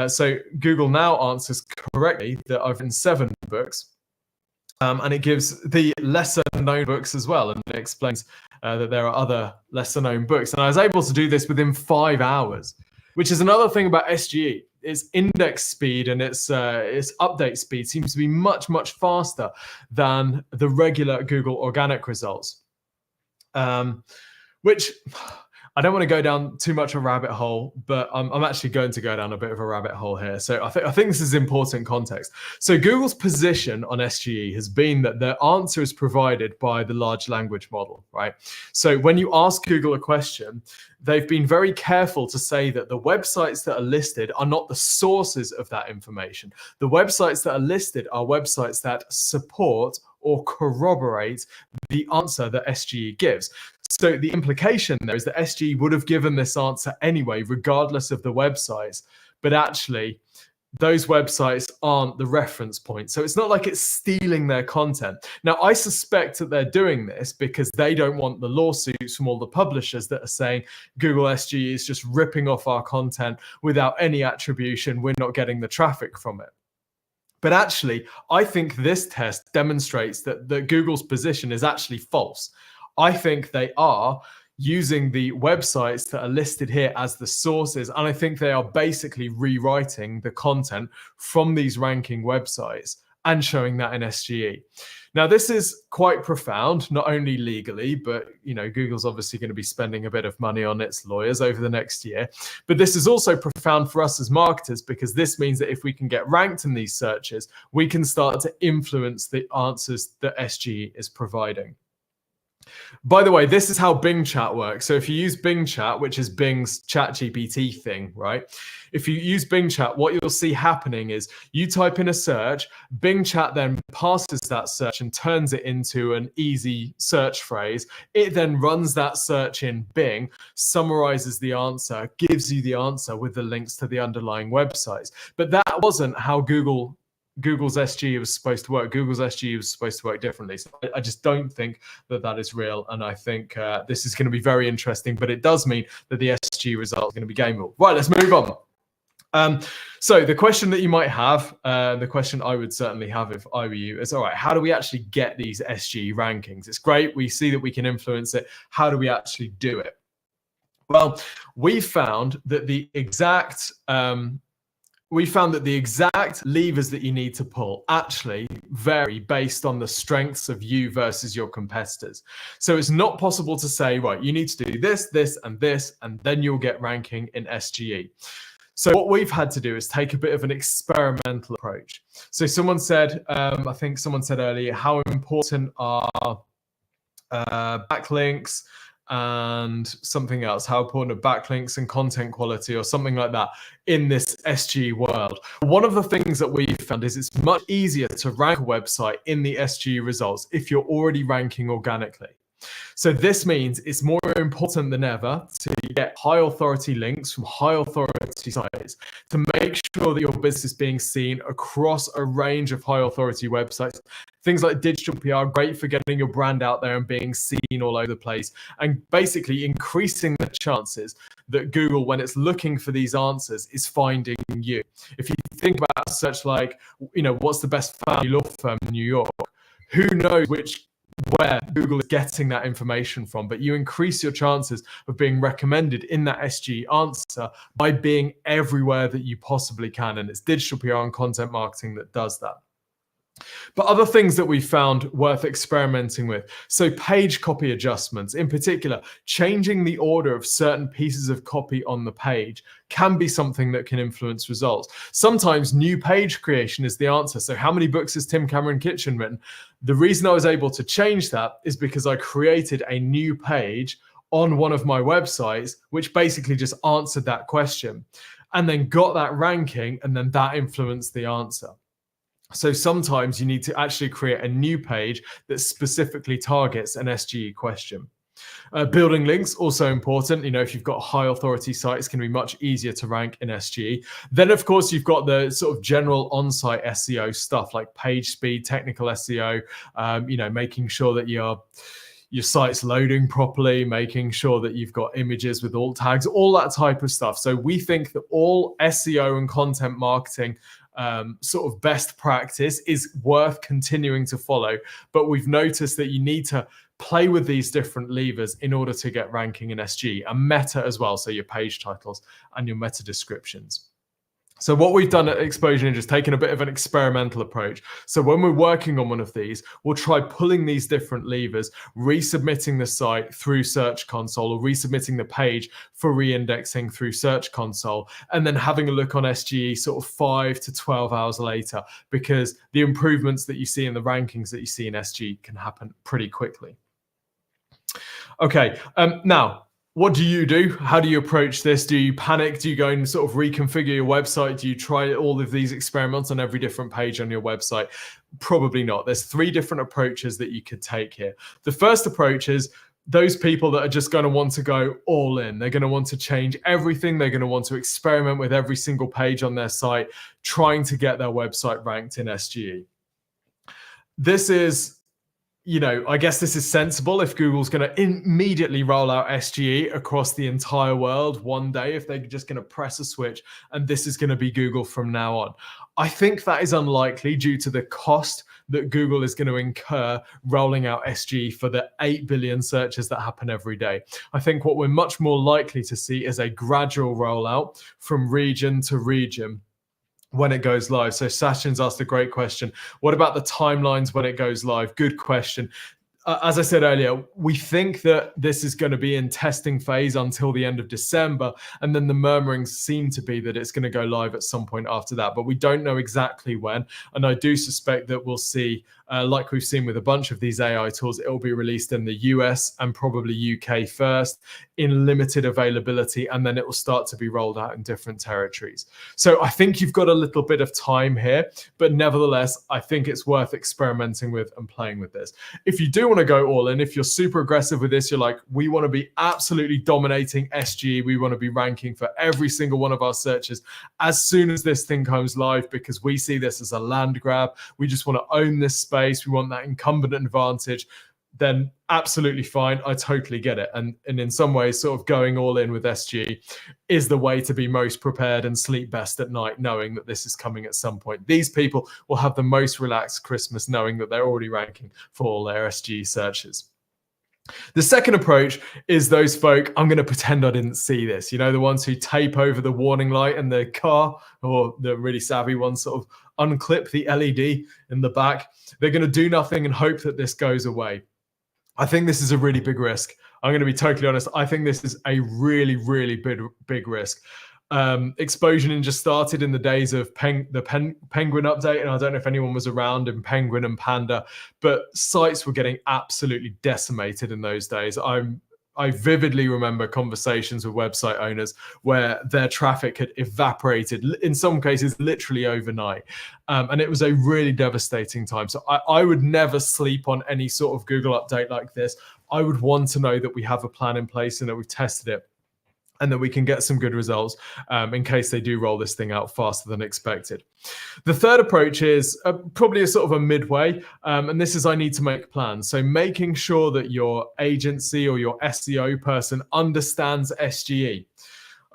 [SPEAKER 1] So Google now answers correctly that I've written 7 books. And it gives the lesser known books as well, and it explains that there are other lesser known books. And I was able to do this within 5 hours, which is another thing about SGE. Its index speed and its update speed seems to be much, much faster than the regular Google organic results, which I don't want to go down too much a rabbit hole, but I'm actually going to go down a bit of a rabbit hole here. So I think this is important context. So Google's position on SGE has been that their answer is provided by the large language model, right? So when you ask Google a question, they've been very careful to say that the websites that are listed are not the sources of that information. The websites that are listed are websites that support or corroborate the answer that SGE gives. So the implication there is that SGE would have given this answer anyway, regardless of the websites, but actually those websites aren't the reference point. So it's not like it's stealing their content. Now, I suspect that they're doing this because they don't want the lawsuits from all the publishers that are saying Google SGE is just ripping off our content without any attribution. We're not getting the traffic from it. But actually, I think this test demonstrates that Google's position is actually false. I think they are using the websites that are listed here as the sources, and I think they are basically rewriting the content from these ranking websites and showing that in SGE. Now, this is quite profound, not only legally, but Google's obviously going to be spending a bit of money on its lawyers over the next year. But this is also profound for us as marketers, because this means that if we can get ranked in these searches, we can start to influence the answers that SGE is providing. By the way, this is how Bing Chat works. So if you use Bing Chat, which is Bing's ChatGPT thing, right? If you use Bing Chat, what you'll see happening is you type in a search, Bing Chat then passes that search and turns it into an easy search phrase. It then runs that search in Bing, summarizes the answer, gives you the answer with the links to the underlying websites. But that wasn't how Google's SGE was supposed to work. Google's SGE was supposed to work differently. So I just don't think that is real. And I think this is going to be very interesting, but it does mean that the SGE results are going to be gameable. Right, let's move on. So the question that you might have, the question I would certainly have if I were you, is, all right, how do we actually get these SGE rankings? It's great. We see that we can influence it. How do we actually do it? Well, we found that the exact levers that you need to pull actually vary based on the strengths of you versus your competitors. So it's not possible to say, right, you need to do this, this, and this, and then you'll get ranking in SGE. So what we've had to do is take a bit of an experimental approach. So someone said, I think someone said earlier, how important are backlinks and something else. How important are backlinks and content quality or something like that in this SGE world? One of the things that we've found is it's much easier to rank a website in the SGE results if you're already ranking organically. So this means it's more important than ever to get high authority links from high authority sites to make sure that your business is being seen across a range of high authority websites. Things like digital PR, great for getting your brand out there and being seen all over the place, and basically increasing the chances that Google, when it's looking for these answers, is finding you. If you think about a search like, what's the best family law firm in New York? Who knows where Google is getting that information from, but you increase your chances of being recommended in that SGE answer by being everywhere that you possibly can. And it's digital PR and content marketing that does that. But other things that we found worth experimenting with. So page copy adjustments, in particular, changing the order of certain pieces of copy on the page can be something that can influence results. Sometimes new page creation is the answer. So how many books has Tim Cameron Kitchen written? The reason I was able to change that is because I created a new page on one of my websites, which basically just answered that question and then got that ranking, and then that influenced the answer. So sometimes you need to actually create a new page that specifically targets an SGE question. Building links, also important. If you've got high authority sites, it can be much easier to rank in SGE. Then, of course, you've got the sort of general on-site SEO stuff like page speed, technical SEO, making sure that your site's loading properly, making sure that you've got images with alt tags, all that type of stuff. So we think that all SEO and content marketing sort of best practice is worth continuing to follow, but we've noticed that you need to play with these different levers in order to get ranking in SGE, and meta as well, so your page titles and your meta descriptions. So what we've done at Exposure Ninja is taken a bit of an experimental approach. So when we're working on one of these, we'll try pulling these different levers, resubmitting the site through Search Console, or resubmitting the page for re-indexing through Search Console, and then having a look on SGE sort of 5 to 12 hours later, because the improvements that you see in the rankings that you see in SGE can happen pretty quickly. Okay, now, what do you do? How do you approach this? Do you panic? Do you go and sort of reconfigure your website? Do you try all of these experiments on every different page on your website? Probably not. There's 3 different approaches that you could take here. The first approach is those people that are just going to want to go all in. They're going to want to change everything. They're going to want to experiment with every single page on their site, trying to get their website ranked in SGE. This is, I guess this is sensible if Google's going to immediately roll out SGE across the entire world one day, if they're just going to press a switch and this is going to be Google from now on. I think that is unlikely due to the cost that Google is going to incur rolling out SGE for the 8 billion searches that happen every day. I think what we're much more likely to see is a gradual rollout from region to region when it goes live. So Sachin's asked a great question. What about the timelines when it goes live? Good question. As I said earlier, we think that this is going to be in testing phase until the end of December, and then the murmurings seem to be that it's going to go live at some point after that, but we don't know exactly when. And I do suspect that we'll see, like we've seen with a bunch of these AI tools, it will be released in the US and probably UK first in limited availability, and then it will start to be rolled out in different territories. So I think you've got a little bit of time here, but nevertheless, I think it's worth experimenting with and playing with this. If you do want to go all in, if you're super aggressive with this, you're like, we want to be absolutely dominating SGE, we want to be ranking for every single one of our searches as soon as this thing comes live, because we see this as a land grab, we just want to own this space, we want that incumbent advantage, then absolutely fine. I totally get it. And in some ways, sort of going all in with SGE is the way to be most prepared and sleep best at night, knowing that this is coming at some point. These people will have the most relaxed Christmas, knowing that they're already ranking for all their SGE searches. The second approach is those folk, I'm going to pretend I didn't see this, the ones who tape over the warning light in their car, or the really savvy ones sort of unclip the LED in the back. They're going to do nothing and hope that this goes away. I think this is a really big risk. I'm going to be totally honest. I think this is a really, really big risk. Exposure Ninja started in the days of the Penguin update, and I don't know if anyone was around in Penguin and Panda, but sites were getting absolutely decimated in those days. I'm I vividly remember conversations with website owners where their traffic had evaporated, in some cases, literally overnight. And it was a really devastating time. So I would never sleep on any sort of Google update like this. I would want to know that we have a plan in place and that we've tested it, and that we can get some good results in case they do roll this thing out faster than expected. The third approach is probably a sort of a midway, and this is I need to make plans. So making sure that your agency or your SEO person understands SGE.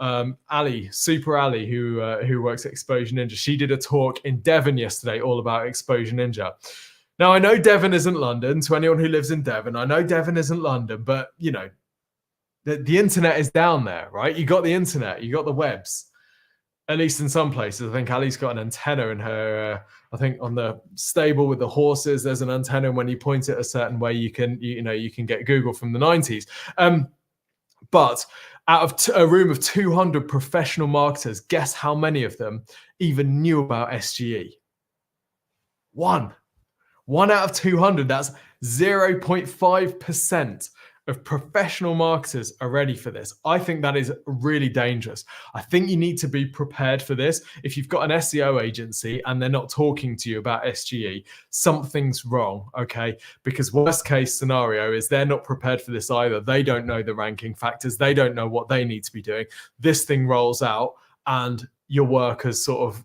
[SPEAKER 1] Ali, Super Ali, who works at Exposure Ninja, she did a talk in Devon yesterday all about Exposure Ninja. Now, I know Devon isn't London. To anyone who lives in Devon, I know Devon isn't London, but you know, the internet is down there, right? You got the internet, you got the webs, at least in some places. I think Ali's got an antenna in her, I think on the stable with the horses, there's an antenna, and when you point it a certain way, you can get Google from the 90s. But out of a room of 200 professional marketers, guess how many of them even knew about SGE? One out of 200, that's 0.5% of professional marketers are ready for this. I think that is really dangerous. I think you need to be prepared for this. If you've got an SEO agency and they're not talking to you about SGE, something's wrong, okay? Because worst case scenario is they're not prepared for this either. They don't know the ranking factors. They don't know what they need to be doing. This thing rolls out and your work has sort of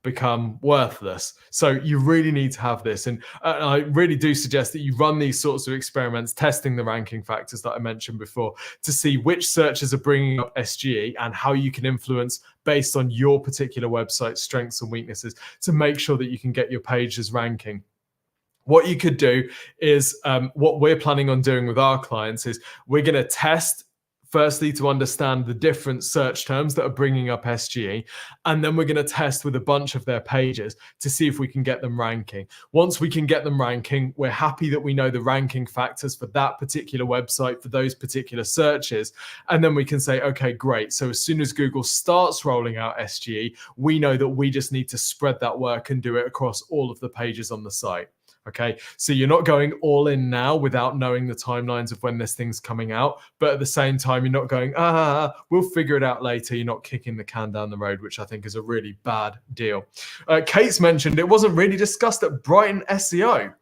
[SPEAKER 1] become worthless. So you really need to have this. And I really do suggest that you run these sorts of experiments, testing the ranking factors that I mentioned before, to see which searches are bringing up SGE and how you can influence based on your particular website's strengths and weaknesses to make sure that you can get your pages ranking. What you could do is, what we're planning on doing with our clients is we're going to test firstly to understand the different search terms that are bringing up SGE, and then we're going to test with a bunch of their pages to see if we can get them ranking. Once we can get them ranking, we're happy that we know the ranking factors for that particular website, for those particular searches, and then we can say, okay, great. So as soon as Google starts rolling out SGE, we know that we just need to spread that work and do it across all of the pages on the site. Okay, so you're not going all in now without knowing the timelines of when this thing's coming out, but at the same time, you're not going, we'll figure it out later. You're not kicking the can down the road, which I think is a really bad deal. Kate's mentioned it wasn't really discussed at Brighton SEO.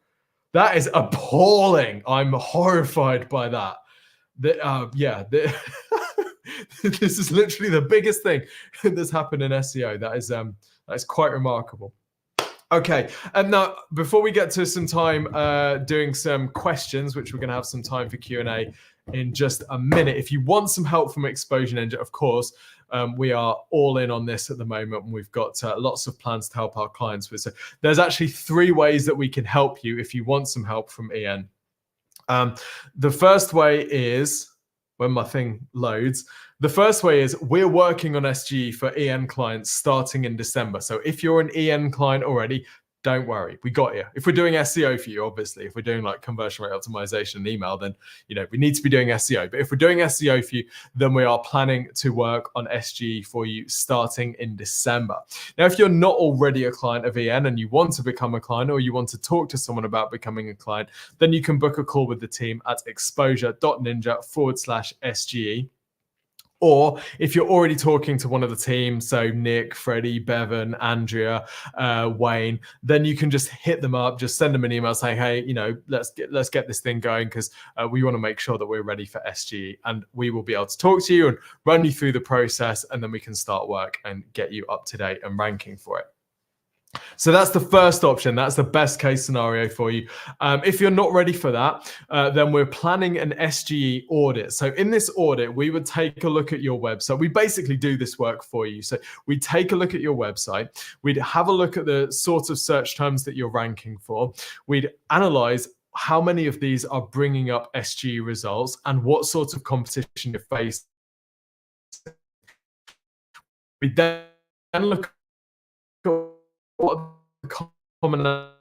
[SPEAKER 1] That is appalling. I'm horrified by that. This is literally the biggest thing that's happened in SEO. That is quite remarkable. Okay, and now before we get to some time doing some questions, which we're going to have some time for Q&A in just a minute. If you want some help from Exposure Ninja, of course, we are all in on this at the moment, and we've got lots of plans to help our clients with. So there's actually 3 ways that we can help you if you want some help from EN. The first way is, when my thing loads, the first way is we're working on SGE for EN clients starting in December. So if you're an EN client already, don't worry, we got you. If we're doing SEO for you, obviously, if we're doing like conversion rate optimization and email, then we need to be doing SEO. But if we're doing SEO for you, then we are planning to work on SGE for you starting in December. Now, if you're not already a client of EN and you want to become a client, or you want to talk to someone about becoming a client, then you can book a call with the team at exposure.ninja/SGE. Or if you're already talking to one of the team, so Nick, Freddie, Bevan, Andrea, Wayne, then you can just hit them up, just send them an email saying, hey, let's get this thing going, because we want to make sure that we're ready for SGE, and we will be able to talk to you and run you through the process, and then we can start work and get you up to date and ranking for it. So that's the first option. That's the best case scenario for you. If you're not ready for that, then we're planning an SGE audit. So in this audit, we would take a look at your website. We basically do this work for you. So we take a look at your website. We'd have a look at the sorts of search terms that you're ranking for. We'd analyze how many of these are bringing up SGE results and what sorts of competition you face. We then look at what the commonalities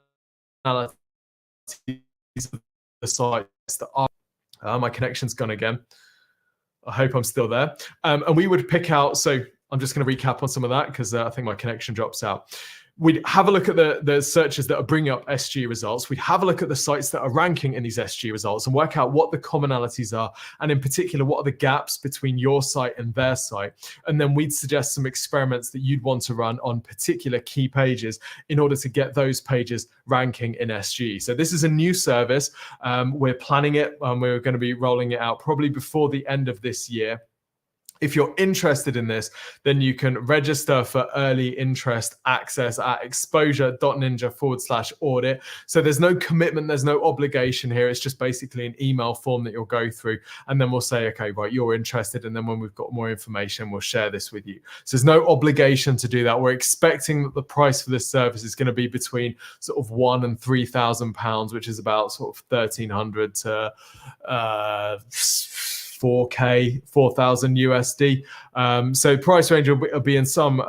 [SPEAKER 1] of the sites that are. My connection's gone again. I hope I'm still there. And we would pick out, so I'm just going to recap on some of that because I think my connection drops out. we'd have a look at the searches that are bringing up SGE results. We'd have a look at the sites that are ranking in these SGE results and work out what the commonalities are, and in particular, what are the gaps between your site and their site. And then we'd suggest some experiments that you'd want to run on particular key pages in order to get those pages ranking in SGE. So this is a new service. We're planning it, and we're going to be rolling it out probably before the end of this year. If you're interested in this, then you can register for early interest access at exposure.ninja/audit. So there's no commitment, there's no obligation here. It's just basically an email form that you'll go through, and then we'll say, okay, right, you're interested. And then when we've got more information, we'll share this with you. So there's no obligation to do that. We're expecting that the price for this service is going to be between sort of £1,000 and £3,000, which is about sort of 1,300 to 4,000 USD. So price range will be in some,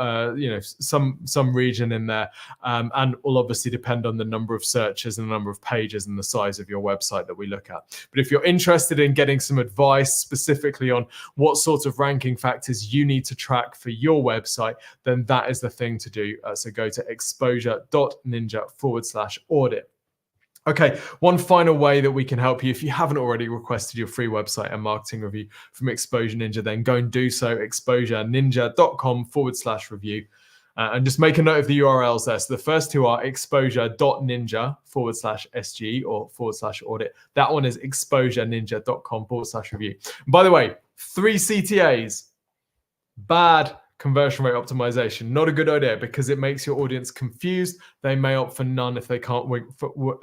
[SPEAKER 1] some region in there, and will obviously depend on the number of searches and the number of pages and the size of your website that we look at. But if you're interested in getting some advice specifically on what sorts of ranking factors you need to track for your website, then that is the thing to do. So go to exposure.ninja/audit. Okay, one final way that we can help you, if you haven't already requested your free website and marketing review from Exposure Ninja, then go and do so, exposureninja.com/review. And just make a note of the URLs there. So the first two are exposure.ninja/SGE or /audit. That one is exposureninja.com/review. By the way, 3 CTAs, bad conversion rate optimization. Not a good idea because it makes your audience confused. They may opt for none if they can't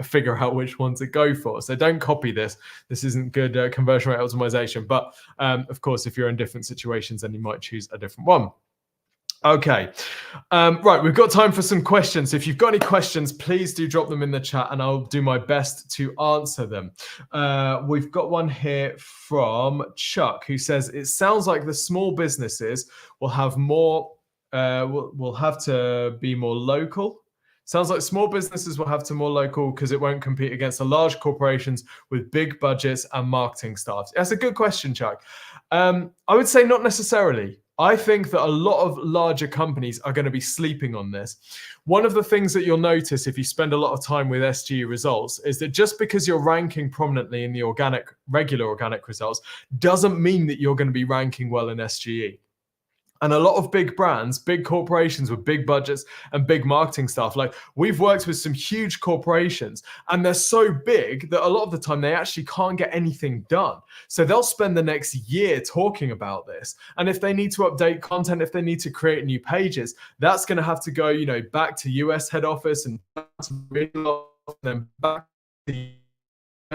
[SPEAKER 1] figure out which one to go for. So don't copy this. This isn't good conversion rate optimization. But of course, if you're in different situations, then you might choose a different one. Okay, right, we've got time for some questions. If you've got any questions, please do drop them in the chat and I'll do my best to answer them. We've got one here from Chuck who says, it sounds like the small businesses will have more, will have to be more local. Sounds like small businesses will have to more local because it won't compete against the large corporations with big budgets and marketing staffs. That's a good question, Chuck. I would say not necessarily. I think that a lot of larger companies are going to be sleeping on this. One of the things that you'll notice if you spend a lot of time with SGE results is that just because you're ranking prominently in the regular organic results doesn't mean that you're going to be ranking well in SGE. And a lot of big brands, big corporations with big budgets and big marketing staff, like we've worked with some huge corporations and they're so big that a lot of the time they actually can't get anything done. So they'll spend the next year talking about this. And if they need to update content, if they need to create new pages, that's going to have to go, back to US head office and then back to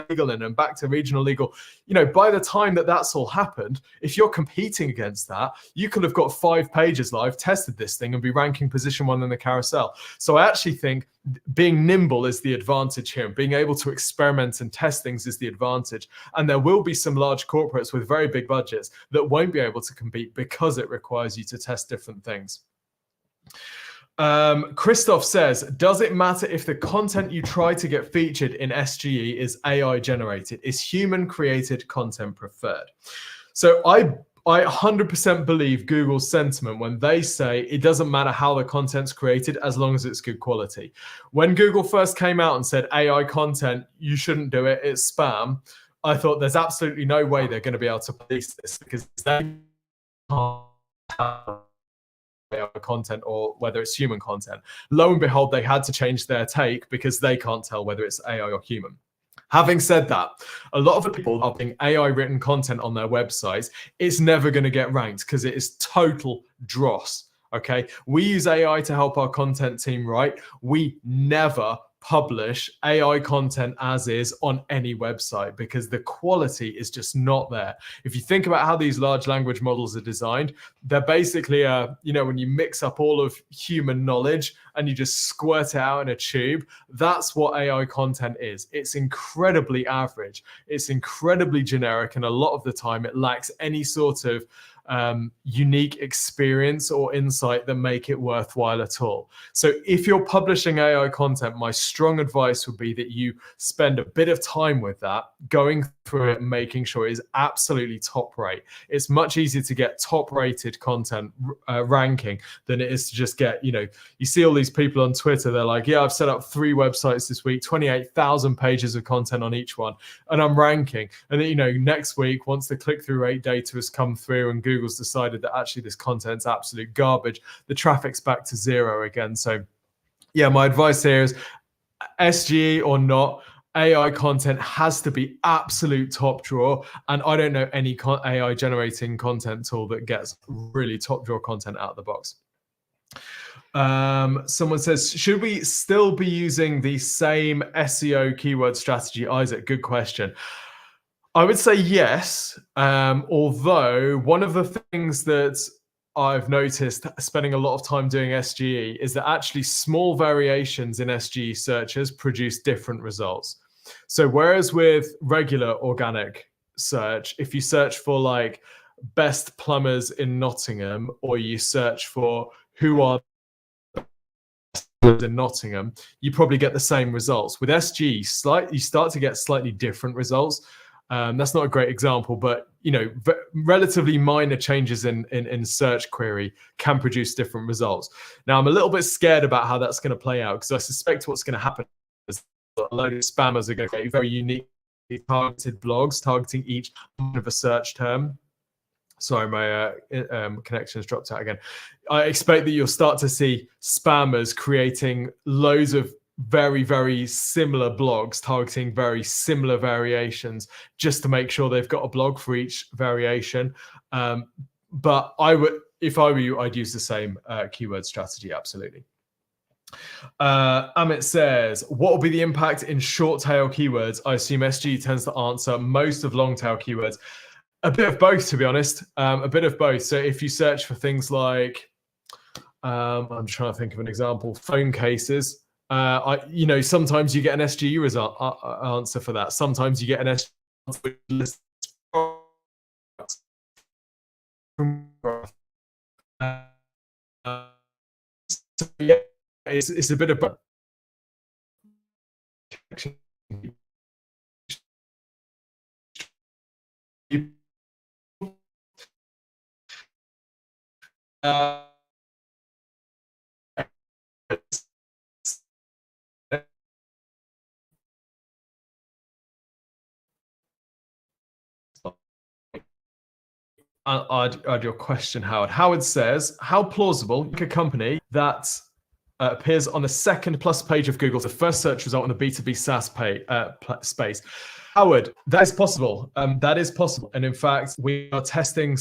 [SPEAKER 1] legal and back to regional legal. By the time that that's all happened, if you're competing against that, you could have got 5 pages live, tested this thing and be ranking position 1 in the carousel. So I actually think being nimble is the advantage here, and being able to experiment and test things is the advantage. And there will be some large corporates with very big budgets that won't be able to compete because it requires you to test different things. Christoph says, does it matter if the content you try to get featured in SGE is AI generated? Is human created content preferred? So I 100% believe Google's sentiment when they say it doesn't matter how the content's created as long as it's good quality. When Google first came out and said AI content, you shouldn't do it, it's spam, I thought there's absolutely no way they're going to be able to police this because they can't content or whether it's human content. Lo and behold, they had to change their take because they can't tell whether it's AI or human. Having said that, a lot of the people are putting AI written content on their websites. It's never going to get ranked because it is total dross. Okay, we use AI to help our content team write. We never publish AI content as is on any website because the quality is just not there. If you think about how these large language models are designed, they're basically, when you mix up all of human knowledge and you just squirt it out in a tube, that's what AI content is. It's incredibly average. It's incredibly generic. And a lot of the time it lacks any sort of unique experience or insight that make it worthwhile at all. So if you're publishing AI content, my strong advice would be that you spend a bit of time with that, going through it, making sure it is absolutely top rate. It's much easier to get top rated content ranking than it is to just get, you see all these people on Twitter, they're like, yeah, I've set up 3 websites this week, 28,000 pages of content on each one, and I'm ranking. And then, next week, once the click-through rate data has come through and Google's decided that actually this content's absolute garbage, the traffic's back to 0 again. So yeah, my advice here is SGE or not, AI content has to be absolute top drawer. And I don't know any AI generating content tool that gets really top drawer content out of the box. Someone says, should we still be using the same SEO keyword strategy? Isaac, good question. I would say yes, although one of the things that I've noticed spending a lot of time doing SGE is that actually small variations in SGE searches produce different results. So whereas with regular organic search, if you search for like best plumbers in Nottingham, or you search for who are in Nottingham, you probably get the same results. With SGE, you start to get slightly different results. That's not a great example, but relatively minor changes in search query can produce different results. Now, I'm a little bit scared about how that's going to play out, because I suspect what's going to happen is a load of spammers are going to create very unique targeted blogs targeting each of a search term. Sorry, my connection's dropped out again. I expect that you'll start to see spammers creating loads of very, very similar blogs targeting very similar variations just to make sure they've got a blog for each variation. But if I were you, I'd use the same keyword strategy, absolutely. Amit says, what will be the impact in short tail keywords? I assume SGE tends to answer most of long tail keywords. A bit of both, to be honest. A bit of both. So if you search for things like, I'm trying to think of an example, phone cases, sometimes you get an SGE result answer for that. Sometimes you get an SGE list. So yeah, it's a bit of both. I'd your question, Howard. Howard says, how plausible a company that appears on the second plus page of Google, the first search result in the B2B SaaS space? Howard, that is possible. That is possible. And in fact, we are testing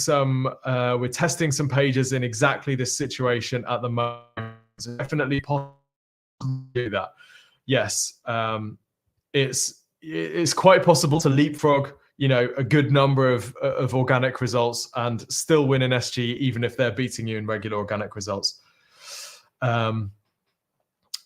[SPEAKER 1] we're testing some pages in exactly this situation at the moment. It's definitely possible to do that. Yes, it's quite possible to leapfrog a good number of organic results and still win an SGE, even if they're beating you in regular organic results.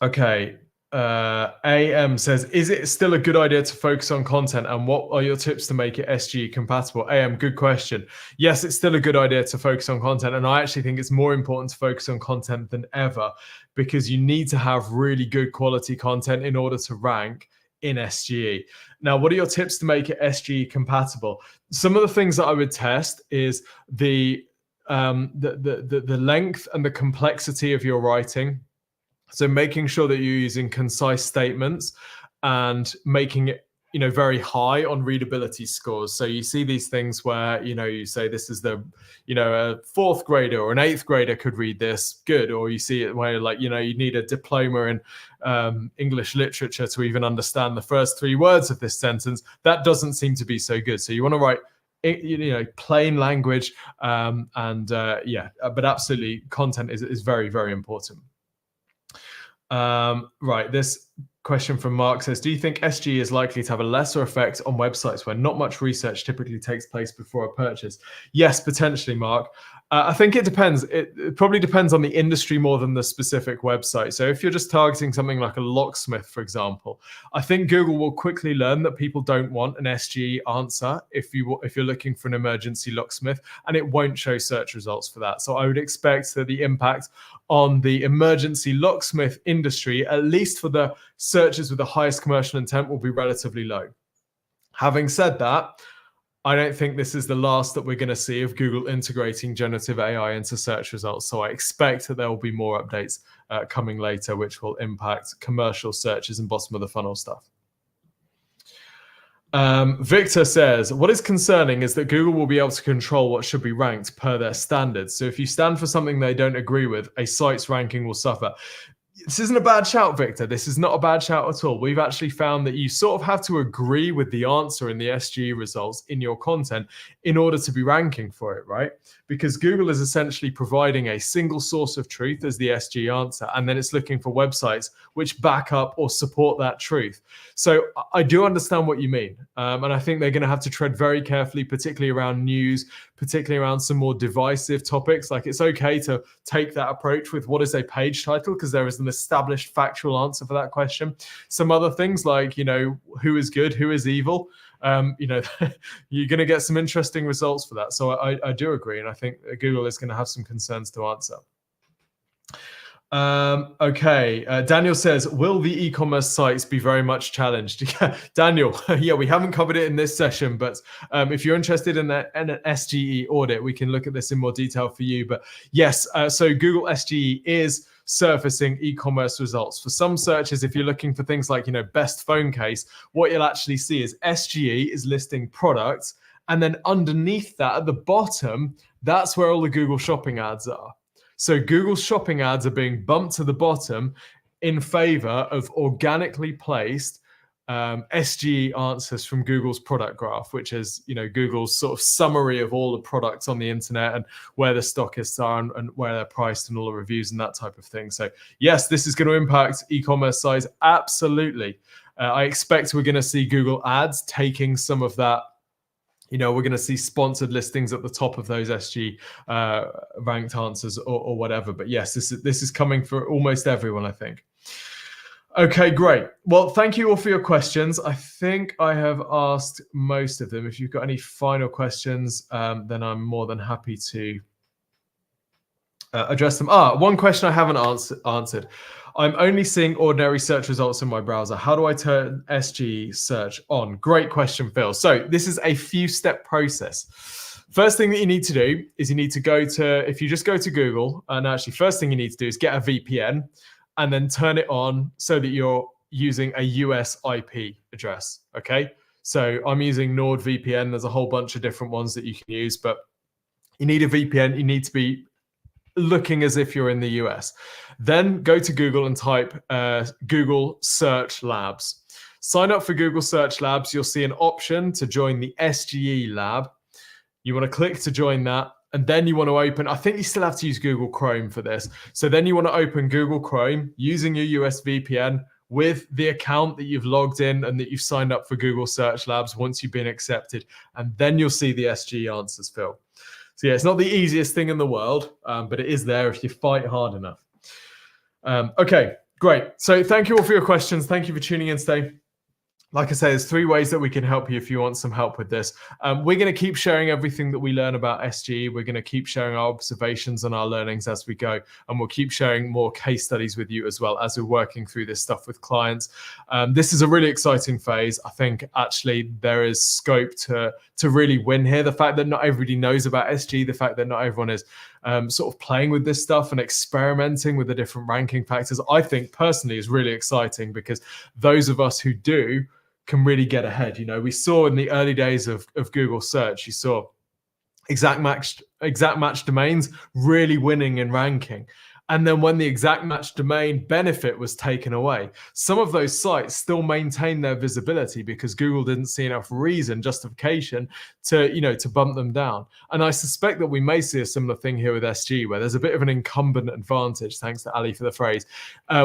[SPEAKER 1] Okay. AM says, is it still a good idea to focus on content, and what are your tips to make it SGE compatible? AM, good question. Yes, it's still a good idea to focus on content, and I actually think it's more important to focus on content than ever, because you need to have really good quality content in order to rank in SGE. Now, what are your tips to make it SGE compatible? Some of the things that I would test is the length and the complexity of your writing. So making sure that you're using concise statements and making it, very high on readability scores. So you see these things where, you say this is a 4th grader or an 8th grader could read this, good. Or you see it where you need a diploma in English literature to even understand the first 3 words of this sentence. That doesn't seem to be so good. So you want to write plain language, but absolutely content is very, very important. Right, this question from Mark says, do you think SGE is likely to have a lesser effect on websites where not much research typically takes place before a purchase? Yes, potentially, Mark. I think it depends. It probably depends on the industry more than the specific website. So if you're just targeting something like a locksmith, for example, I think Google will quickly learn that people don't want an SGE answer if you're looking for an emergency locksmith, and it won't show search results for that. So I would expect that the impact on the emergency locksmith industry, at least for the searches with the highest commercial intent, will be relatively low. Having said that, I don't think this is the last that we're going to see of Google integrating generative AI into search results. So I expect that there will be more updates coming later, which will impact commercial searches and bottom of the funnel stuff. Victor says, what is concerning is that Google will be able to control what should be ranked per their standards. So if you stand for something they don't agree with, a site's ranking will suffer. This isn't a bad shout, Victor. This is not a bad shout at all. We've actually found that you sort of have to agree with the answer in the SGE results in your content in order to be ranking for it, right? Because Google is essentially providing a single source of truth as the SGE answer, and then it's looking for websites which back up or support that truth. So I do understand what you mean. And I think they're going to have to tread very carefully, particularly around news, particularly around some more divisive topics. Like, it's okay to take that approach with what is a page title, because there is an established factual answer for that question. Some other things like, who is good, who is evil, you're going to get some interesting results for that. So I do agree. And I think Google is going to have some concerns to answer. Okay. Daniel says, will the e-commerce sites be very much challenged? Daniel, yeah, we haven't covered it in this session, but if you're interested in an SGE audit, we can look at this in more detail for you. But yes, so Google SGE is surfacing e-commerce results. For some searches, if you're looking for things like, best phone case, what you'll actually see is SGE is listing products, and then underneath that at the bottom, that's where all the Google shopping ads are. So Google shopping ads are being bumped to the bottom in favor of organically placed SGE answers from Google's product graph, which is, Google's sort of summary of all the products on the internet and where the stockists are and where they're priced and all the reviews and that type of thing. So yes, this is going to impact e-commerce sites. Absolutely. I expect we're going to see Google ads taking some of that. We're going to see sponsored listings at the top of those SG ranked answers or whatever. But yes, this is coming for almost everyone, I think. Okay, great. Well, thank you all for your questions. I think I have asked most of them. If you've got any final questions, then I'm more than happy to address them. One question I haven't answered. I'm only seeing ordinary search results in my browser. How do I turn SGE search on? Great question, Phil. So this is a few-step process. First thing that you need to do is you need to if you just go to Google, and actually first thing you need to do is get a VPN and then turn it on so that you're using a US IP address, okay? So I'm using NordVPN. There's a whole bunch of different ones that you can use, but you need a VPN. You need to be looking as if you're in the US. Then go to Google and type Google Search Labs. Sign up for Google Search Labs. You'll see an option to join the SGE lab. You want to click to join that. And then you want to open, I think you still have to use Google Chrome for this. So then you want to open Google Chrome using your US VPN with the account that you've logged in and that you've signed up for Google Search Labs once you've been accepted. And then you'll see the SGE answers, Phil. So yeah, it's not the easiest thing in the world, but it is there if you fight hard enough. Okay, great. So thank you all for your questions. Thank you for tuning in today. Like I say, there's 3 ways that we can help you if you want some help with this. We're going to keep sharing everything that we learn about SGE. We're going to keep sharing our observations and our learnings as we go. And we'll keep sharing more case studies with you as well as we're working through this stuff with clients. This is a really exciting phase. I think actually there is scope to really win here. The fact that not everybody knows about SGE, the fact that not everyone is sort of playing with this stuff and experimenting with the different ranking factors, I think personally is really exciting, because those of us who do can really get ahead. We saw in the early days of Google search, you saw exact match domains really winning in ranking. And then when the exact match domain benefit was taken away, some of those sites still maintain their visibility because Google didn't see enough justification to bump them down. And I suspect that we may see a similar thing here with SGE, where there's a bit of an incumbent advantage, thanks to Ali for the phrase,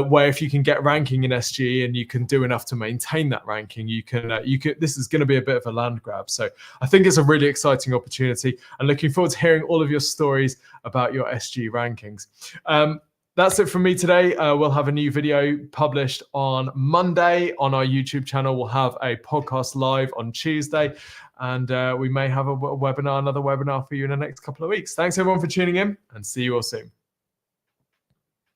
[SPEAKER 1] where if you can get ranking in SGE and you can do enough to maintain that ranking, this is going to be a bit of a land grab. So I think it's a really exciting opportunity, and looking forward to hearing all of your stories about your SGE rankings. That's it from me today. We'll have a new video published on Monday on our YouTube channel. We'll have a podcast live on Tuesday, and we may have another webinar for you in the next couple of weeks. Thanks everyone for tuning in, and see you all soon.